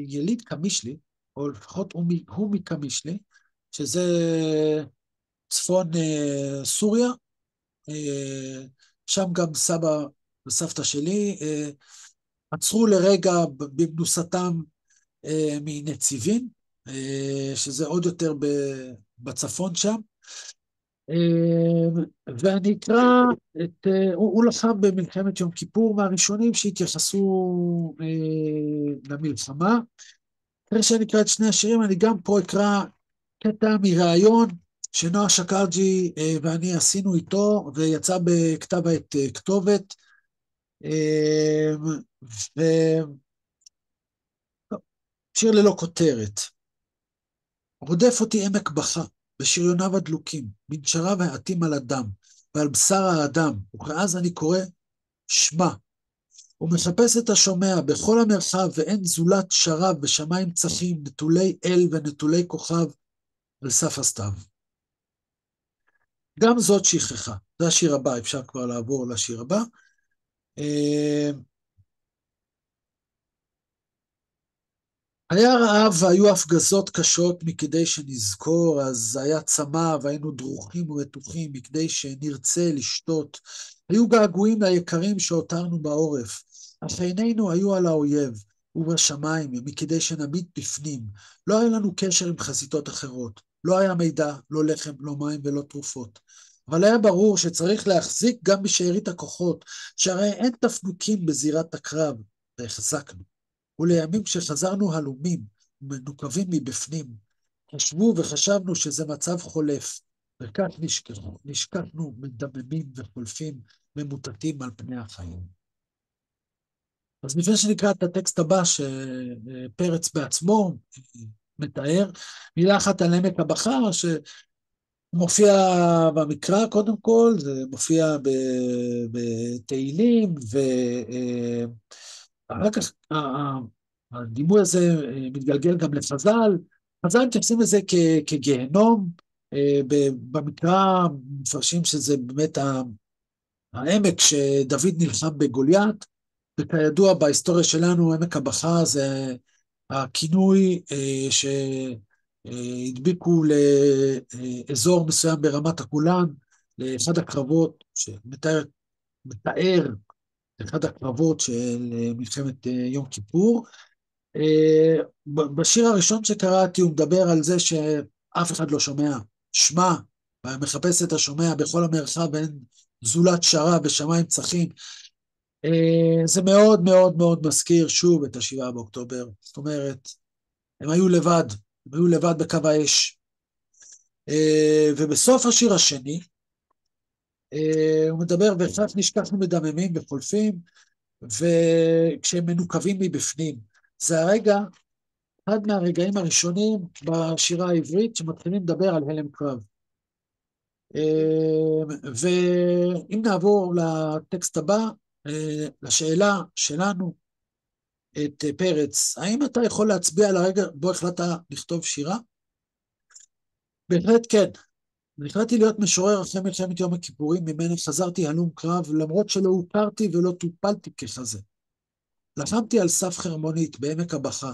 יליד קמישלי, או לפחות הוא מקמישלי, שזה צפון סוריה, שם גם סבא וסבתא שלי עצרו לרגע במנוסתם מנציבים, שזה עוד יותר בצפון שם, ואני אקרא הוא לחם במלחמת יום כיפור מהראשונים שהתייחסו למלחמה. אחרי שאני אקרא את שני השירים, אני גם פה אקרא קטע מראיון שנועה שקרג'י ואני עשינו איתו, ויצא בכתב העת כתובת, שיר ללא כותרת. רודף אותי עמק בכה, בשריוניו הדלוקים, מנשריו העטים על הדם, ועל בשר האדם, וכאז אני קורא, שמע. הוא מחפש את השומע בכל המרחב, ואין זולת שרב בשמיים צחים, נטולי אל ונטולי כוכב, על סף הסתיו. גם זאת שכחה. זה השיר הבא, אפשר כבר לעבור לשיר הבא. היה רעב והיו הפגזות קשות מכדי שנזכור, אז היה צמא והיינו דרוכים ומתוחים מכדי שנרצה לשתות. היו געגועים ליקרים שהותרנו בעורף, אך עינינו היו על האויב ובשמיים מכדי שנמיד בפנים. לא היה לנו קשר עם חזיתות אחרות, לא היה מידע, לא לחם, לא מים ולא תרופות. אבל היה ברור שצריך להחזיק גם בשארית הכוחות, שהרי אין תפנוקים בזירת הקרב, והחזקנו. ולימים כשחזרנו הלומים ומנוקבים מבפנים, חשבו וחשבנו שזה מצב חולף, וכך נשכחנו מדממים וחולפים, ממוטטים על פני החיים. אז לפני שנקרא את הטקסט הבא שפרץ בעצמו מתאר, מילה אחת על עמק הבכר, שמופיע במקרא קודם כל, זה מופיע בתהילים, אחר כך הדימוי הזה מתגלגל גם לחז"ל. חז"ל מתייחסים לזה כגיהנום, במקרא מפרשים שזה באמת העמק שדוד נלחם בגוליית, וכידוע בהיסטוריה שלנו עמק הבכר זה הכינוי שהדביקו לאזור מסוים ברמת הגולן, לאחד הקרבות שמתאר אחד הקרבות של מלחמת יום כיפור. בשיר הראשון שקראתי הוא מדבר על זה שאף אחד לא שומע, שמע, ומחפש את השומע בכל המרחב, ואין זולת שרה בשמיים צחים. זה מאוד מאוד מאוד מזכיר שוב את 7 באוקטובר, זאת אומרת, הם היו לבד בקו האש. ובסוף השיר השני, הוא מדבר, וכך נשכחנו מדממים וחולפים, וכשהם מנוקבים מבפנים. זה אחד מהרגעים הראשונים בשירה העברית שמתחילים לדבר על הלם קרב. ואם נעבור לטקסט הבא, לשאלה שלנו, את פרץ, האם אתה יכול להצביע על הרגע בו החלטת לכתוב שירה? בהחלט כן. החלטתי להיות משורר אחרי מלחמת יום הכיפורים, ממני חזרתי הלום קרב, למרות שלא הוכרתי ולא טופלתי ככזה. לחמתי על סף חרמונית בעמק הבכה.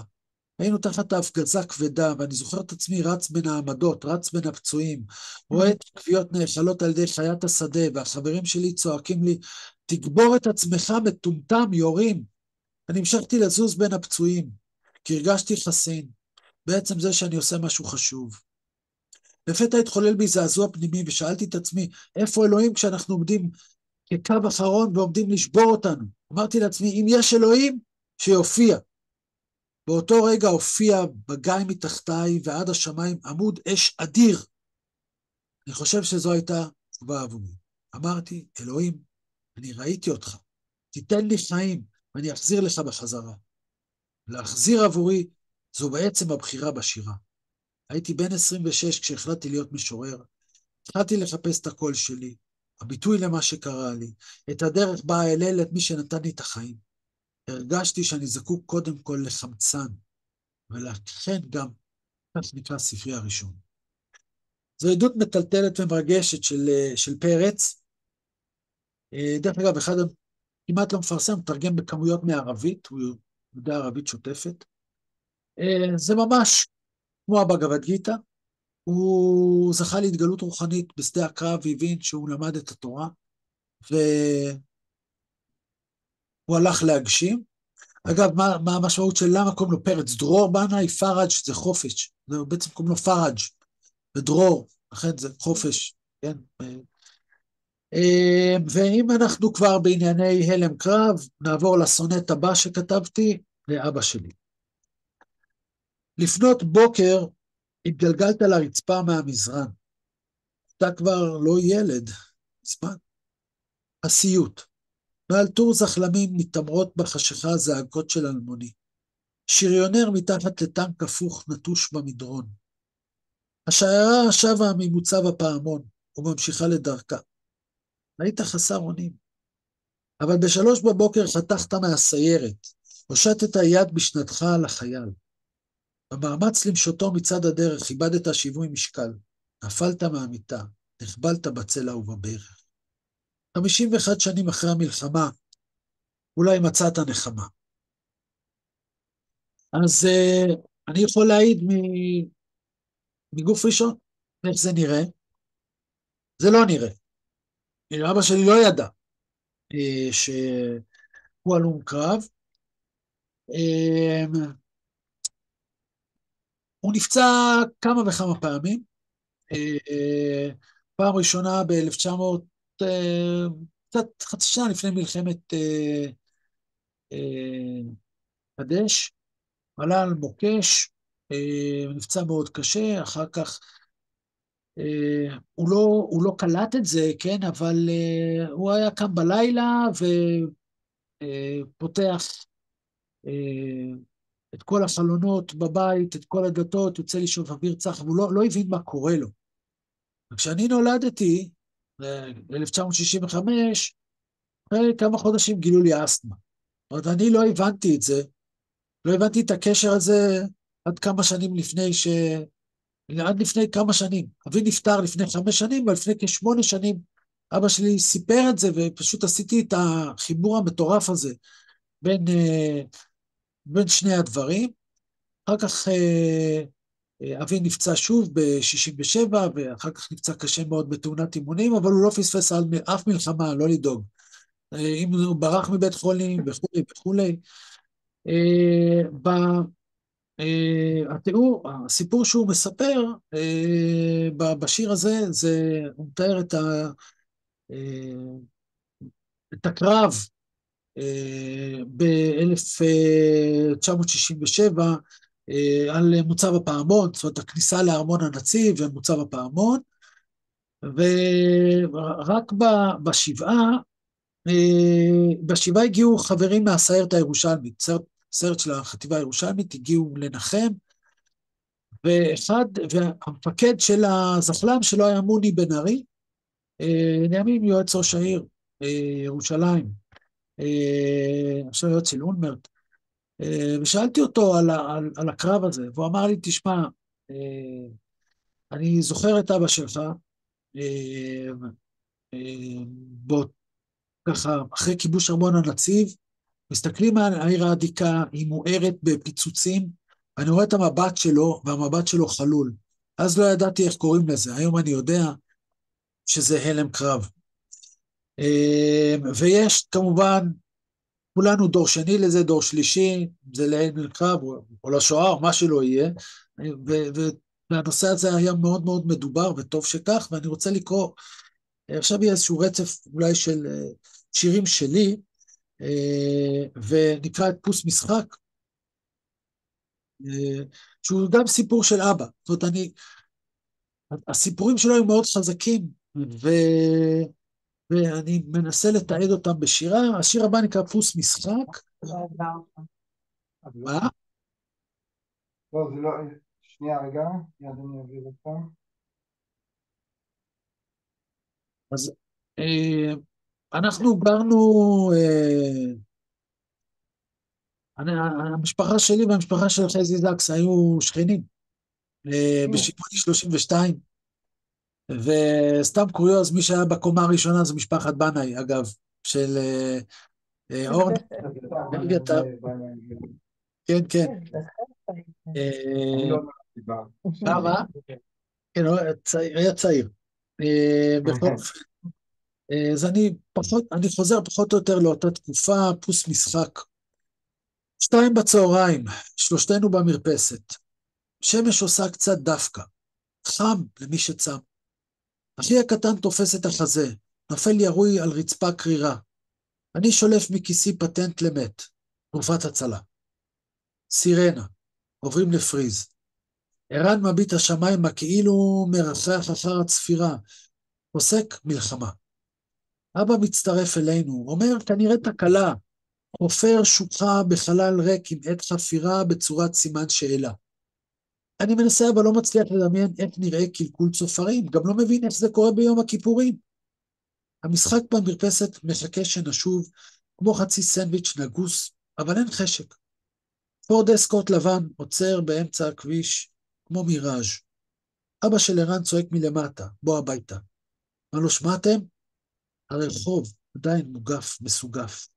היינו תחת ההפגזה כבדה, ואני זוכר את עצמי רץ בין העמדות, רץ בין הפצועים, רואה את הכוויות נאכלות על ידי חיית השדה, והחברים שלי צועקים לי, תגבור את עצמך מטומטם, יורים. אני המשכתי לזוז בין הפצועים, כי הרגשתי חסין, בעצם זה שאני עושה משהו חשוב. לפתע התחולל בי זעזוע פנימי, ושאלתי את עצמי, איפה אלוהים כשאנחנו עומדים כקו אחרון ועומדים לשבור אותנו? אמרתי לעצמי, אם יש אלוהים, שיופיע. באותו רגע הופיע בגיא מתחתיי ועד השמיים עמוד אש אדיר. אני חושב שזו הייתה תשובה עבורי. אמרתי, אלוהים, אני ראיתי אותך, תיתן לי חיים, ואני אחזיר לך בחזרה. להחזיר עבורי זו בעצם הבחירה בשירה. הייתי בן 26 כשהחלטתי להיות משורר. התחלתי לחפש את הקול שלי, הביטוי למה שקרה לי, את הדרך בה אעלל את מי שנתן לי את החיים. הרגשתי שאני זקוק קודם כל לחמצן, ולכן גם כך נקרא ספרי הראשון. זו עדות מטלטלת ומרגשת של פרץ. דרך אגב, אחד כמעט לא מפרסם, מתרגם בכמויות מערבית, הוא יודע ערבית שוטפת. זה ממש כמו הבגבד גיטה, הוא זכה להתגלות רוחנית בשדה הקרב והבין שהוא למד את התורה, והוא הלך להגשים. אגב, מה המשמעות של למה קוראים לו פרץ? דרור בנאי, פראג' זה חופש, זה בעצם קוראים לו פראג' ודרור, לכן זה חופש, כן? ואם אנחנו כבר בענייני הלם קרב, נעבור לסונט הבא שכתבתי לאבא שלי. לפנות בוקר התגלגלת לרצפה מהמזרן. אתה כבר לא ילד, זמן. הסיוט. ועל טור זחלמים מתעמרות בחשיכה זעקות של אלמוני. שריונר מתחת לטנק הפוך נטוש במדרון. השיירה שבה ממוצב הפעמון וממשיכה לדרכה. היית חסר אונים. אבל ב3 בבוקר חתכת מהסיירת, הושטת יד בשנתך על החייל. במאמץ למשותו מצד הדרך איבדת שיווי משקל, נפלת מהמיטה, נחבלת בצלע ובברך. 51 שנים אחרי המלחמה, אולי מצאת נחמה. אז אני יכול להעיד מגוף ראשון, איך זה נראה? זה לא נראה. אבא שלי לא ידע שהוא הלום קרב. הוא נפצע כמה וכמה פעמים. פעם ראשונה ב-1900, קצת חצי שנה לפני מלחמת קדש, עלה על מוקש, נפצע מאוד קשה, אחר כך הוא לא קלט את זה, כן, אבל הוא היה קם בלילה ופותח את כל החלונות בבית, את כל הדלתות, יוצא לשאוף אוויר צח, והוא לא הבין מה קורה לו. וכשאני נולדתי, ב-1965, אחרי כמה חודשים גילו לי אסתמה. זאת אומרת, אני לא הבנתי את זה, לא הבנתי את הקשר הזה עד כמה שנים עד לפני כמה שנים. אבי נפטר לפני 5 שנים, אבל לפני כ8 שנים אבא שלי סיפר את זה, ופשוט עשיתי את החיבור המטורף הזה בין שני הדברים. אחר כך אבי נפצע שוב ב-67, ואחר כך נפצע קשה מאוד בתאונת אימונים, אבל הוא לא פספס על אף מלחמה, לא לדאוג. אם הוא ברח מבית חולים וכולי וכולי. הסיפור שהוא מספר בשיר הזה, הוא מתאר את הקרב ב-1967 על מוצב הפעמון, זאת אומרת הכניסה לארמון הנציב ומוצב הפעמון, ורק בשבעה, בשבעה הגיעו חברים מהסיירת הירושלמית, סיירת של החטיבה הירושלמית, הגיעו לנחם, והמפקד של הזחל"ם שלו היה מוני בן ארי, לימים יועץ ראש העיר ירושלים, עכשיו יועץ של אולמרט, ושאלתי אותו על הקרב הזה, והוא אמר לי, תשמע, אני זוכר את אבא שלך, אה, בו, ככה, אחרי כיבוש ארמון הנציב, מסתכלים על העיר העתיקה, היא מוארת בפיצוצים, אני רואה את המבט שלו, והמבט שלו חלול. אז לא ידעתי איך קוראים לזה, היום אני יודע שזה הלם קרב. ויש כמובן, כולנו דור שני לזה, דור שלישי, זה להלם קרב, או לשואה, או מה שלא יהיה, והנושא הזה היה מאוד מאוד מדובר, וטוב שכך, ואני רוצה לקרוא, עכשיו יהיה איזשהו רצף אולי של שירים שלי, ונקרא את פוס משחק, שהוא גם סיפור של אבא. זאת אומרת, הסיפורים שלו היו מאוד חזקים, ואני מנסה לתעד אותם בשירה. השיר הבא נקרא פוס משחק. מה? לא, זה לא, שנייה רגע, מיד אני אעביר אותם. אז אנחנו גרנו, המשפחה שלי והמשפחה של חזי זקס היו שכנים, בשימוני 32, וסתם קוריוז, מי שהיה בקומה הראשונה זה משפחת בנאי, אגב, של אורן, כן, כן. למה? כן, היה צעיר. בכל אופן, אז אני חוזר פחות או יותר לאותה תקופה, פוס משחק. 2 בצהריים, שלושתנו במרפסת. שמש עושה קצת דווקא, חם למי שצם. אחי הקטן תופס את החזה, נופל ירוי על רצפה קרירה. אני שולף מכיסי פטנט למת, תרופת הצלה. סירנה, עוברים לפריז. ערן מביט השמיים כאילו מרחח אחר הצפירה, פוסק מלחמה. אבא מצטרף אלינו, אומר כנראה תקלה, חופר שוחה בחלל ריק עם עת חפירה בצורת סימן שאלה. אני מנסה אבל לא מצליח לדמיין איך נראה קלקול צופרים, גם לא מבין איך זה קורה ביום הכיפורים. המשחק במרפסת מחכה שנשוב, כמו חצי סנדוויץ' נגוס, אבל אין חשק. פורד אסקורט לבן עוצר באמצע הכביש, כמו מיראז'. אבא של ערן צועק מלמטה, בוא הביתה. מה לא שמעתם? הרחוב עדיין מוגף, מסוגף.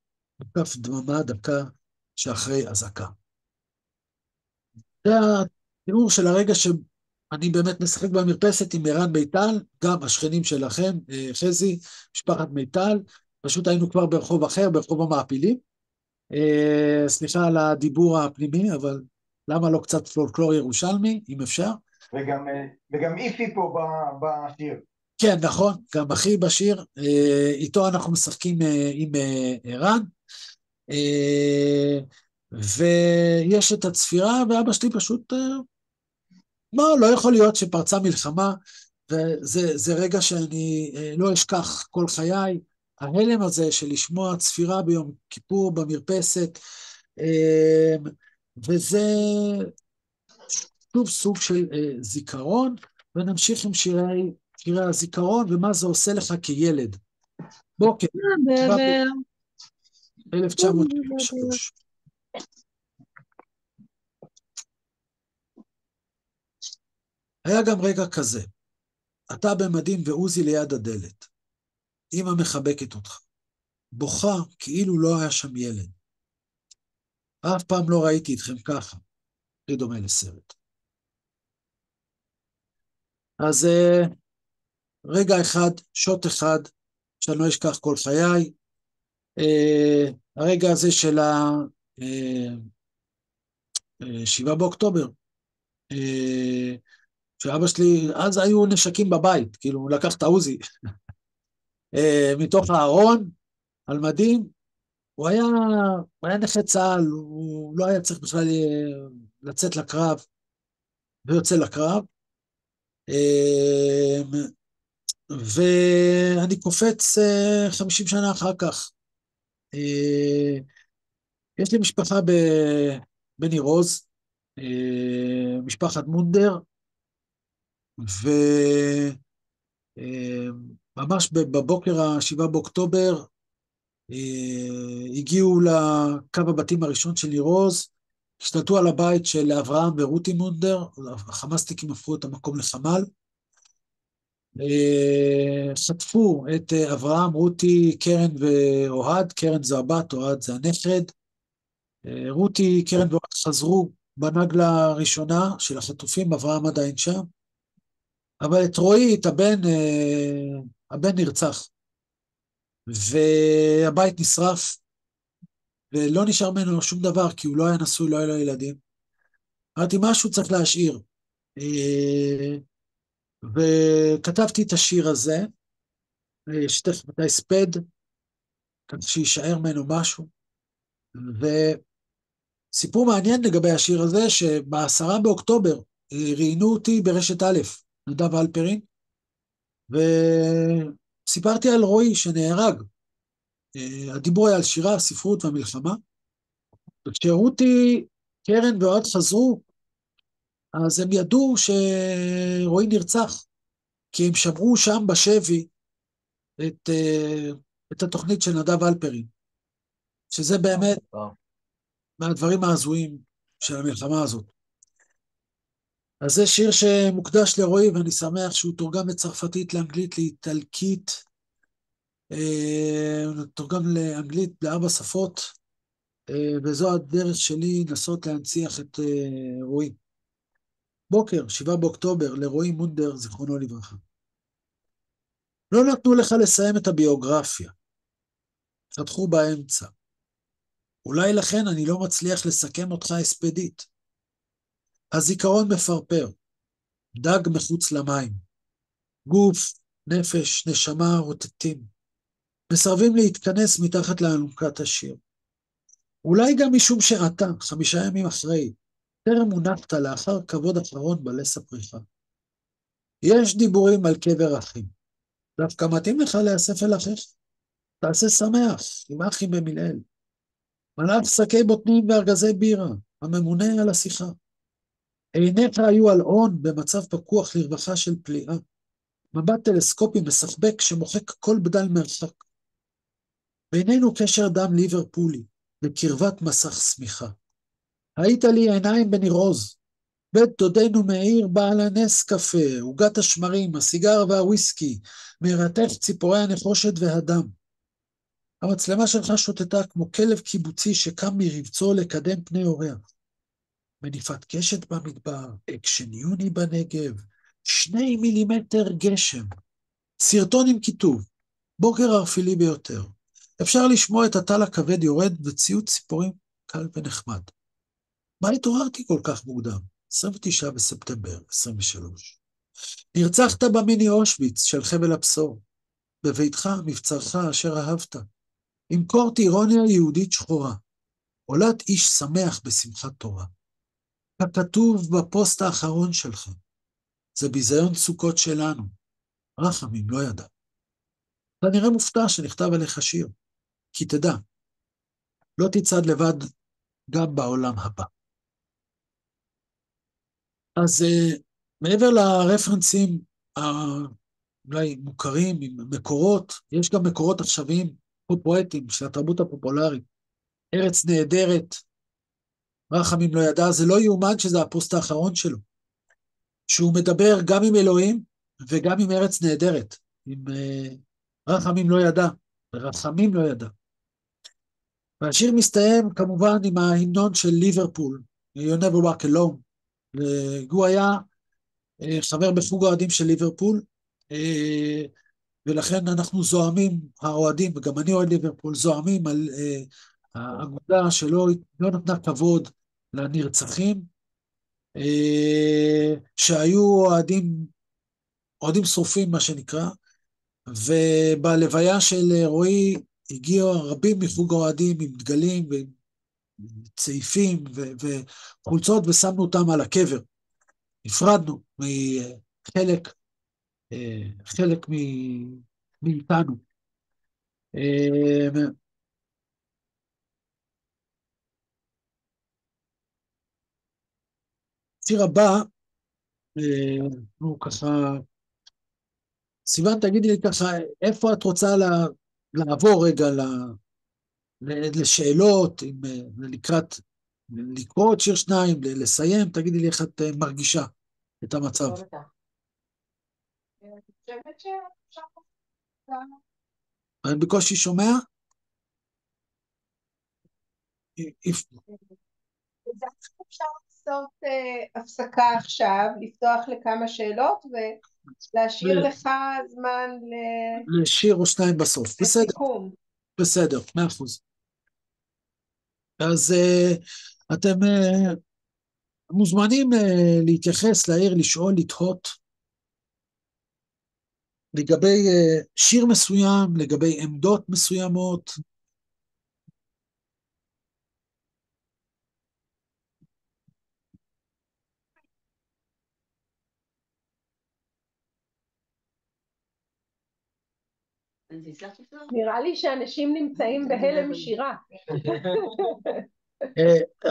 מוקף דממה דקה שאחרי אזעקה. זה התיאור של הרגע שאני באמת משחק במרפסת עם ערן מיטל, גם השכנים שלכם, חזי, משפחת מיטל, פשוט היינו כבר ברחוב אחר, ברחוב המעפילים. סליחה על הדיבור הפנימי, אבל למה לא קצת פולקלור ירושלמי, אם אפשר? וגם איפי פה בשיר. כן, נכון, גם אחי בשיר, איתו אנחנו משחקים עם ערן, ויש את הצפירה, ואבא שלי פשוט, לא יכול להיות שפרצה מלחמה, וזה רגע שאני לא אשכח כל חיי, ההלם הזה של לשמוע צפירה ביום כיפור במרפסת, וזה שוב סוג של זיכרון, ונמשיך עם שירי הזיכרון, ומה זה עושה לך כילד. בוקר, 1973. היה גם רגע כזה, אתה במדים ועוזי ליד הדלת, אמא מחבקת אותך, בוכה כאילו לא היה שם ילד. אף פעם לא ראיתי אתכם ככה, זה דומה לסרט. אז רגע אחד, שוט אחד, שאני לא אשכח כל חיי, הרגע הזה של 7 באוקטובר, שאבא שלי, אז היו נשקים בבית, כאילו הוא לקח את העוזי, מתוך הארון, על מדים, הוא היה נכה צהל, הוא לא היה צריך בכלל לצאת לקרב, ויוצא לקרב, ואני קופץ 50 שנה אחר כך. אה, יש לי משפחה בניר עוז, משפחת מונדר, וממש בבוקר ה-7 באוקטובר הגיעו לקו הבתים הראשון של ניר עוז, השתלטו על הבית של אברהם ורותי מונדר, החמאסניקים הפכו את המקום לחמ"ל, חטפו את אברהם, רותי, קרן ואוהד, קרן זה הבת, אוהד זה הנכד, רותי, קרן ואוהד חזרו בנגלה הראשונה של החטופים, אברהם עדיין שם, אבל את רועי, את הבן נרצח, והבית נשרף, ולא נשאר ממנו שום דבר, כי הוא לא היה נשוי, לא היה לו ילדים. אמרתי, משהו צריך להשאיר. וכתבתי את השיר הזה, שתכף את ההספד, כך שישאר ממנו משהו. וסיפור מעניין לגבי השיר הזה, ב10 באוקטובר ראיינו אותי ברשת א', נדב אלפרין, וסיפרתי על רועי שנהרג. הדיבור היה על שירה, הספרות והמלחמה, וכשרותי, קרן ואוהד חזרו, אז הם ידעו שרועי נרצח, כי הם שמעו שם בשבי את התוכנית של נדב אלפרין, שזה באמת מהדברים ההזויים של המלחמה הזאת. אז זה שיר שמוקדש לרועי, ואני שמח שהוא תורגם מצרפתית לאנגלית, לאיטלקית, תורגם לאנגלית ב4 שפות, וזו הדרך שלי לנסות להנציח את רועי. בוקר, 7 באוקטובר, לרועי מונדר, זיכרונו לברכה. לא נתנו לך לסיים את הביוגרפיה, חתכו באמצע. אולי לכן אני לא מצליח לסכם אותך הספדית. הזיכרון מפרפר, דג מחוץ למים. גוף, נפש, נשמה רוטטים. מסרבים להתכנס מתחת לאלונקת השיר. אולי גם משום שאתה, 5 ימים אחרי, טרם הונחת לאחר כבוד אחרון בלס הפריחה. יש דיבורים על קבר אחים. דווקא מתאים לך להיאסף אל אחיך. תעשה שמח, עם אחים במלעיל. מלאך שקי בוטנים וארגזי בירה, הממונה על השיחה. עיניך היו על עון במצב פקוח לרווחה של פליאה. מבט טלסקופי מסחבק שמוחק כל בדל מרחק. בינינו קשר דם ליברפולי, בקרבת מסך סמיכה. היית לי עיניים בניר עוז. בית דודנו מאיר בעל הנס קפה, עוגת השמרים, הסיגר והוויסקי, מרתף ציפורי הנחושת והדם. המצלמה שלך שוטטה כמו כלב קיבוצי שקם מרבצו לקדם פני אורח. מניפת קשת במדבר, אקשן יוני בנגב, 2 מילימטר גשם. סרטון עם כיתוב, בוקר ערפילי ביותר. אפשר לשמוע את הטל הכבד יורד וציוץ ציפורים קל ונחמד. מה התעוררתי כל כך מוקדם? 29 בספטמבר 23. נרצחת במיני אושוויץ של חבל הבשור. בביתך, מבצרך אשר אהבת. עם קורט אירוניה יהודית שחורה. עולת איש שמח בשמחת תורה. ככתוב בפוסט האחרון שלך. זה ביזיון סוכות שלנו. רחמים לא ידע. אתה נראה מופתע שנכתב עליך שיר. כי תדע, לא תצעד לבד גם בעולם הבא. אז מעבר לרפרנסים אולי מוכרים עם מקורות, יש גם מקורות עכשוויים פופואטיים של התרבות הפופולרית. ארץ נהדרת, רחמים לא ידע, זה לא יאומן שזה הפוסט האחרון שלו, שהוא מדבר גם עם אלוהים וגם עם ארץ נהדרת, עם רחמים לא ידע, ורחמים לא ידע. והשיר מסתיים כמובן עם ההמנון של ליברפול, You Never Walk Alone. הוא היה חבר בחוג האוהדים של ליברפול, ולכן אנחנו זוהמים, האוהדים, וגם אני אוהד ליברפול, זוהמים על האגודה שלא נתנה כבוד לנרצחים, שהיו אוהדים שרופים מה שנקרא, ובלוויה של רועי הגיעו רבים מחוג האוהדים עם דגלים וצעיפים וחולצות, ושמנו אותם על הקבר. נפרדנו מחלק חלק מאיתנו. השיר הבא, הוא ככה, סיוון, תגידי לי ככה, איפה את רוצה לעבור רגע לשאלות, לקראת, לקרוא עוד שיר שניים, לסיים, תגידי לי איך את מרגישה את המצב. אני חושבת שאפשר... אני בקושי שומע? אפשר לעשות הפסקה עכשיו, לפתוח לכמה שאלות ולהשאיר לך זמן לשיר או שניים בסוף. בסדר, לסיכום. בסדר, 100%. אז אתם מוזמנים להתייחס, להעיר, לשאול, לתהות, לגבי שיר מסוים, לגבי עמדות מסוימות. נראה לי שאנשים נמצאים בהלם משירה.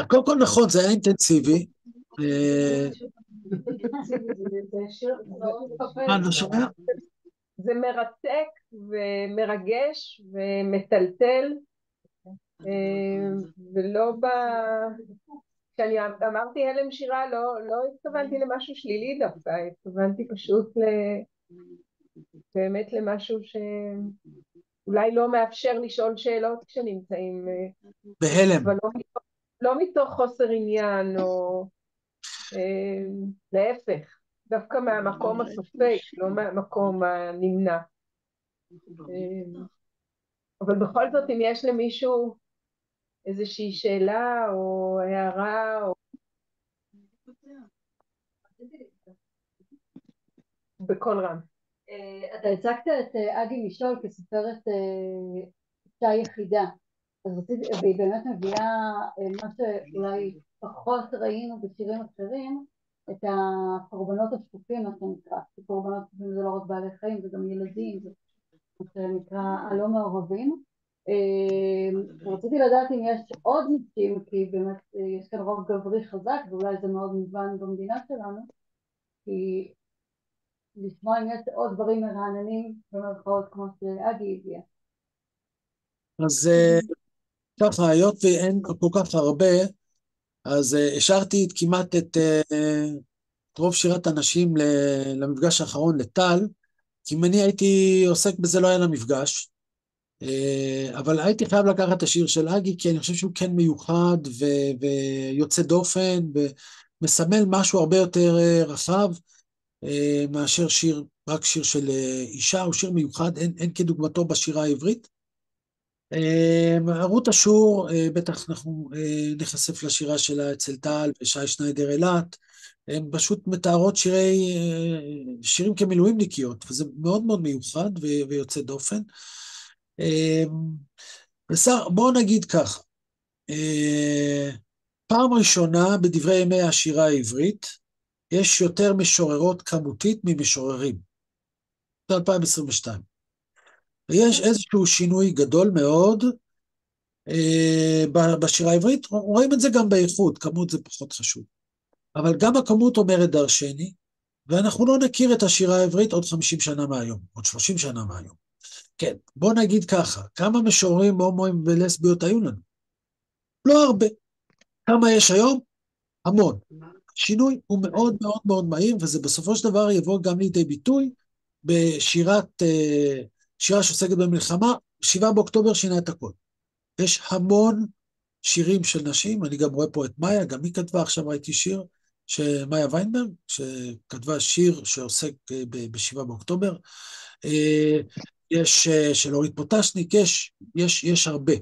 קודם כל נכון, זה היה אינטנסיבי. אני לא שומע? זה מרתק ומרגש ומטלטל, ולא כשאני אמרתי הלם שירה לא התכוונתי למשהו שלילי דווקא, התכוונתי פשוט באמת למשהו שאולי לא מאפשר לשאול שאלות כשנמצאים בהלם. אבל לא מתוך חוסר עניין או להפך, דווקא מהמקום הסופק, לא מהמקום הנמנע. אבל בכל זאת אם יש למישהו איזושהי שאלה או הערה או... בכל רם. אתה הצגת את אגי משול כסופרת אישה יחידה, אז רציתי, והיא באמת מביאה מה שאולי פחות ראינו בשירים אחרים, את הקורבנות השקופים, מה שנקרא, קורבנות השקופים זה לא רק בעלי חיים, זה גם ילדים, זה מה שנקרא הלא מעורבים. רציתי לדעת אם יש עוד נשים, כי באמת יש כאן רוב גברי חזק, ואולי זה מאוד מובן במדינה שלנו, כי לשמוע אם יש עוד דברים מרעננים במרכאות כמו שאגי הביאה. אז ככה, היות ואין כל כך הרבה, אז השארתי כמעט את רוב שירת הנשים למפגש האחרון לטל, כי אם אני הייתי עוסק בזה לא היה למפגש, אבל הייתי חייב לקחת את השיר של אגי, כי אני חושב שהוא כן מיוחד ויוצא דופן, ומסמל משהו הרבה יותר רחב, מאשר רק שיר של אישה, הוא שיר מיוחד, אין כדוגמתו בשירה העברית. רות אשור, בטח אנחנו נחשף לשירה שלה אצל טל ושי שניידר אילת, הן פשוט מתארות שירים כמילואימניקיות, וזה מאוד מאוד מיוחד ויוצא דופן. בואו נגיד ככה, פעם ראשונה בדברי ימי השירה העברית, יש יותר משוררות כמותית ממשוררים. זה 2022. ויש איזשהו שינוי גדול מאוד בשירה העברית, רואים את זה גם באיכות, כמות זה פחות חשוב. אבל גם הכמות אומרת דרשני, ואנחנו לא נכיר את השירה העברית עוד 50 שנה מהיום, עוד 30 שנה מהיום. כן, בוא נגיד ככה, כמה משוררים הומואים ולסביות היו לנו? לא הרבה. כמה יש היום? המון. שינוי הוא מאוד מאוד מאוד מהיר, וזה בסופו של דבר יבוא גם לידי ביטוי שירה שעוסקת במלחמה. 7 באוקטובר שינה את הכל. יש המון שירים של נשים, אני גם רואה פה את מאיה, גם היא כתבה, עכשיו ראיתי שיר, מאיה ויינברג, שכתבה שיר שעוסק ב7 באוקטובר, יש של אורית פוטשניק, יש הרבה,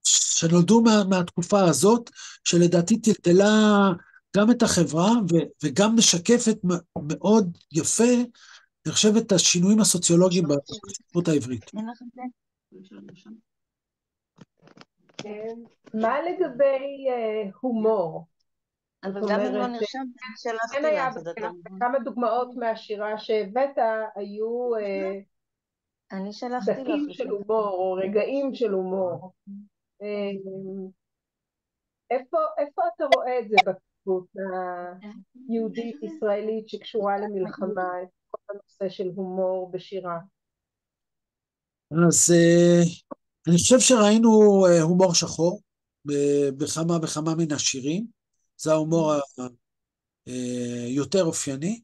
שנולדו מהתקופה הזאת, שלדעתי טלטלה גם את החברה, וגם משקפת מאוד יפה, אני חושב את השינויים הסוציולוגיים בספרות העברית. מה לגבי הומור? זאת אבל גם אם לא אומרת, נרשמת, אני כן שלחתי היה לך, זה יותר נכון. כמה דוגמאות מהשירה שהבאת היו אני שלחתי סדקים לך של לפני. הומור או רגעים של הומור. איפה אתה רואה את זה בתרבות היהודית-ישראלית שקשורה למלחמה, את כל הנושא של הומור בשירה? אז אני חושב שראינו הומור שחור בכמה וכמה מן השירים. זה ההומור היותר אופייני.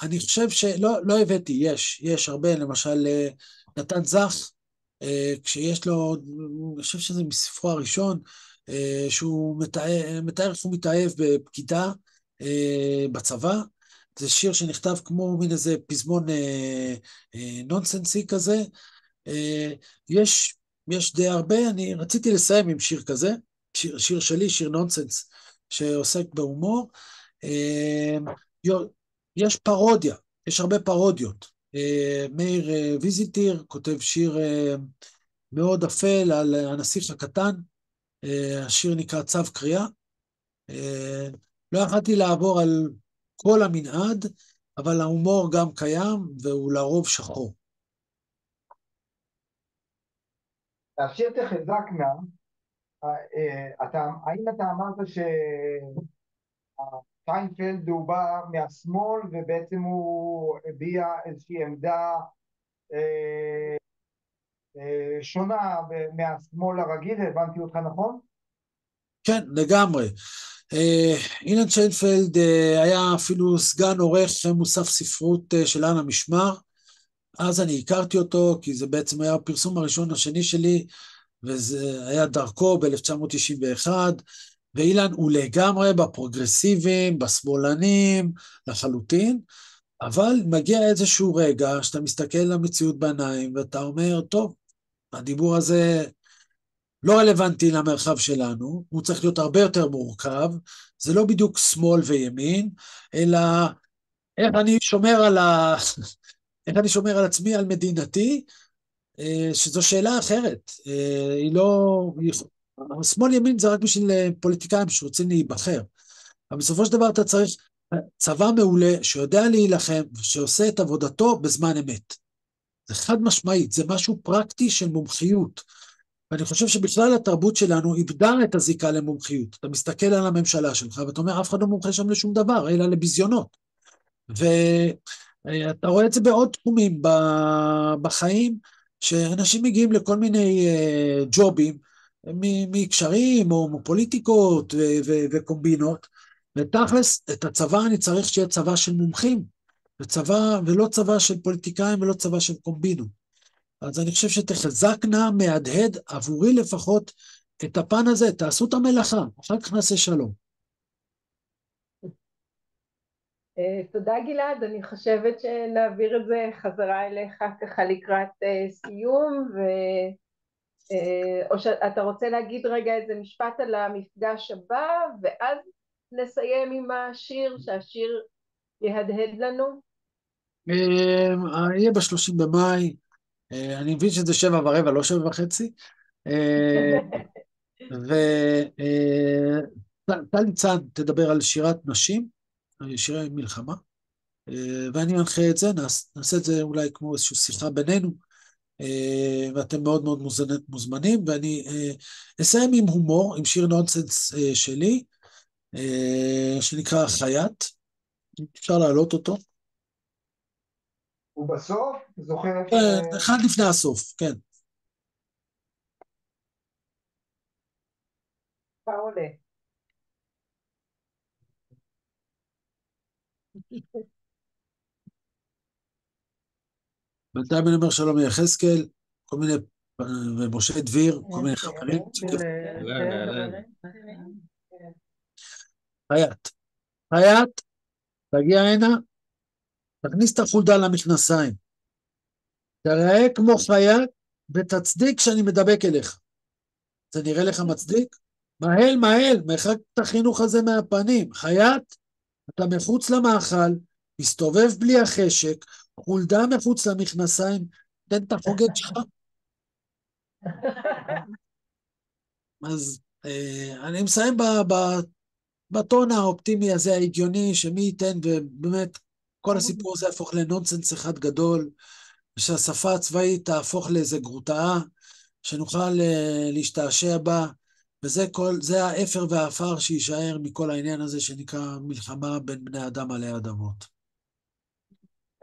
אני חושב שלא הבאתי, יש הרבה, למשל נתן זך, כשיש לו, אני חושב שזה מספרו הראשון, שהוא מתאר איך הוא מתאהב בפקידה בצבא. זה שיר שנכתב כמו מין איזה פזמון נונסנסי כזה. יש די הרבה, אני רציתי לסיים עם שיר כזה, שיר שלי, שיר נונסנס, שעוסק בהומור. יש פרודיה, יש הרבה פרודיות. מאיר ויזיטיר כותב שיר מאוד אפל על הנסיך הקטן, השיר נקרא צו קריאה. לא יכולתי לעבור על כל המנעד, אבל ההומור גם קיים, והוא לרוב שחור. השיר תחזקנה, האם אתה אמרת ששיינפלד הוא בא מהשמאל ובעצם הוא הביע איזושהי עמדה שונה מהשמאל הרגיל, הבנתי אותך נכון? כן, לגמרי. אילן שיינפלד היה אפילו סגן עורך מוסף ספרות של אנה משמר. אז אני הכרתי אותו, כי זה בעצם היה הפרסום הראשון השני שלי, וזה היה דרכו ב-1991, ואילן הוא לגמרי בפרוגרסיבים, בשמאלנים, לחלוטין, אבל מגיע איזשהו רגע שאתה מסתכל למציאות בעיניים, ואתה אומר, טוב, הדיבור הזה לא רלוונטי למרחב שלנו, הוא צריך להיות הרבה יותר מורכב, זה לא בדיוק שמאל וימין, אלא איך אני שומר איך אני שומר על עצמי, על מדינתי, שזו שאלה אחרת. היא לא... שמאל ימין זה רק בשביל פוליטיקאים שרוצים להיבחר. אבל בסופו של דבר אתה צריך צבא מעולה שיודע להילחם ושעושה את עבודתו בזמן אמת. זה חד משמעית, זה משהו פרקטי של מומחיות. ואני חושב שבכלל התרבות שלנו איבדה את הזיקה למומחיות. אתה מסתכל על הממשלה שלך ואתה אומר, אף אחד לא מומחה שם לשום דבר, אלא לביזיונות. ואתה רואה את זה בעוד תחומים בחיים, שאנשים מגיעים לכל מיני ג'ובים, מקשרים או פוליטיקות וקומבינות, ותכלס, את הצבא אני צריך שיהיה צבא של מומחים, ולא צבא של פוליטיקאים ולא צבא של קומבינות. אז אני חושב שתחזקנה מהדהד עבורי לפחות את הפן הזה, תעשו את המלאכה, אחר כך נעשה שלום. תודה גלעד, אני חושבת שנעביר את זה חזרה אליך ככה לקראת סיום, או שאתה רוצה להגיד רגע איזה משפט על המפגש הבא, ואז נסיים עם השיר, שהשיר יהדהד לנו. יהיה ב-30 במאי, אני מבין שזה 7:15, לא 7:30, וטל ניצן תדבר על שירת נשים, שירי מלחמה, ואני מנחה את זה, נעשה את זה אולי כמו איזושהי שיחה בינינו, ואתם מאוד מאוד מוזמנים, ואני אסיים עם הומור, עם שיר נונסנס שלי, שנקרא חייט, אפשר להעלות אותו. הוא בסוף? זוכר איפה... כן, אחד לפני הסוף, כן. כבר עולה. בינתיים אני אומר שלום ליחזקאל, כל מיני, ומשה דביר, כל מיני חברים. חייט, חייט, תגיע הנה, תכניס את החולדה למכנסיים, תראה כמו חייט, ותצדיק שאני מדבק אליך. זה נראה לך מצדיק? מהל, מרחק את החינוך הזה מהפנים. חייט, אתה מחוץ למאכל, מסתובב בלי החשק, חולדה מחוץ למכנסיים, תן את החוגג שלך. אז אני מסיים בטון האופטימי הזה, ההגיוני, שמי ייתן, ובאמת, כל הסיפור הזה יהפוך לנונסנס אחד גדול, ושהשפה הצבאית תהפוך לאיזה גרוטאה, שנוכל להשתעשע בה, זה האפר והאפר שישאר מכל העניין הזה שנקרא מלחמה בין בני אדם עלי אדמות.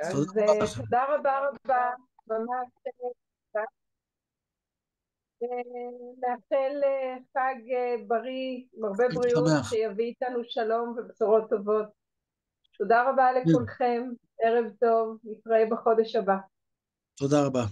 אז תודה רבה לכם. תודה רבה רבה, ממש נאחל חג בריא, עם הרבה חג בריאות, שמח. שיביא איתנו שלום ובשורות טובות. תודה רבה לכולכם, ערב טוב, נתראה בחודש הבא. תודה רבה.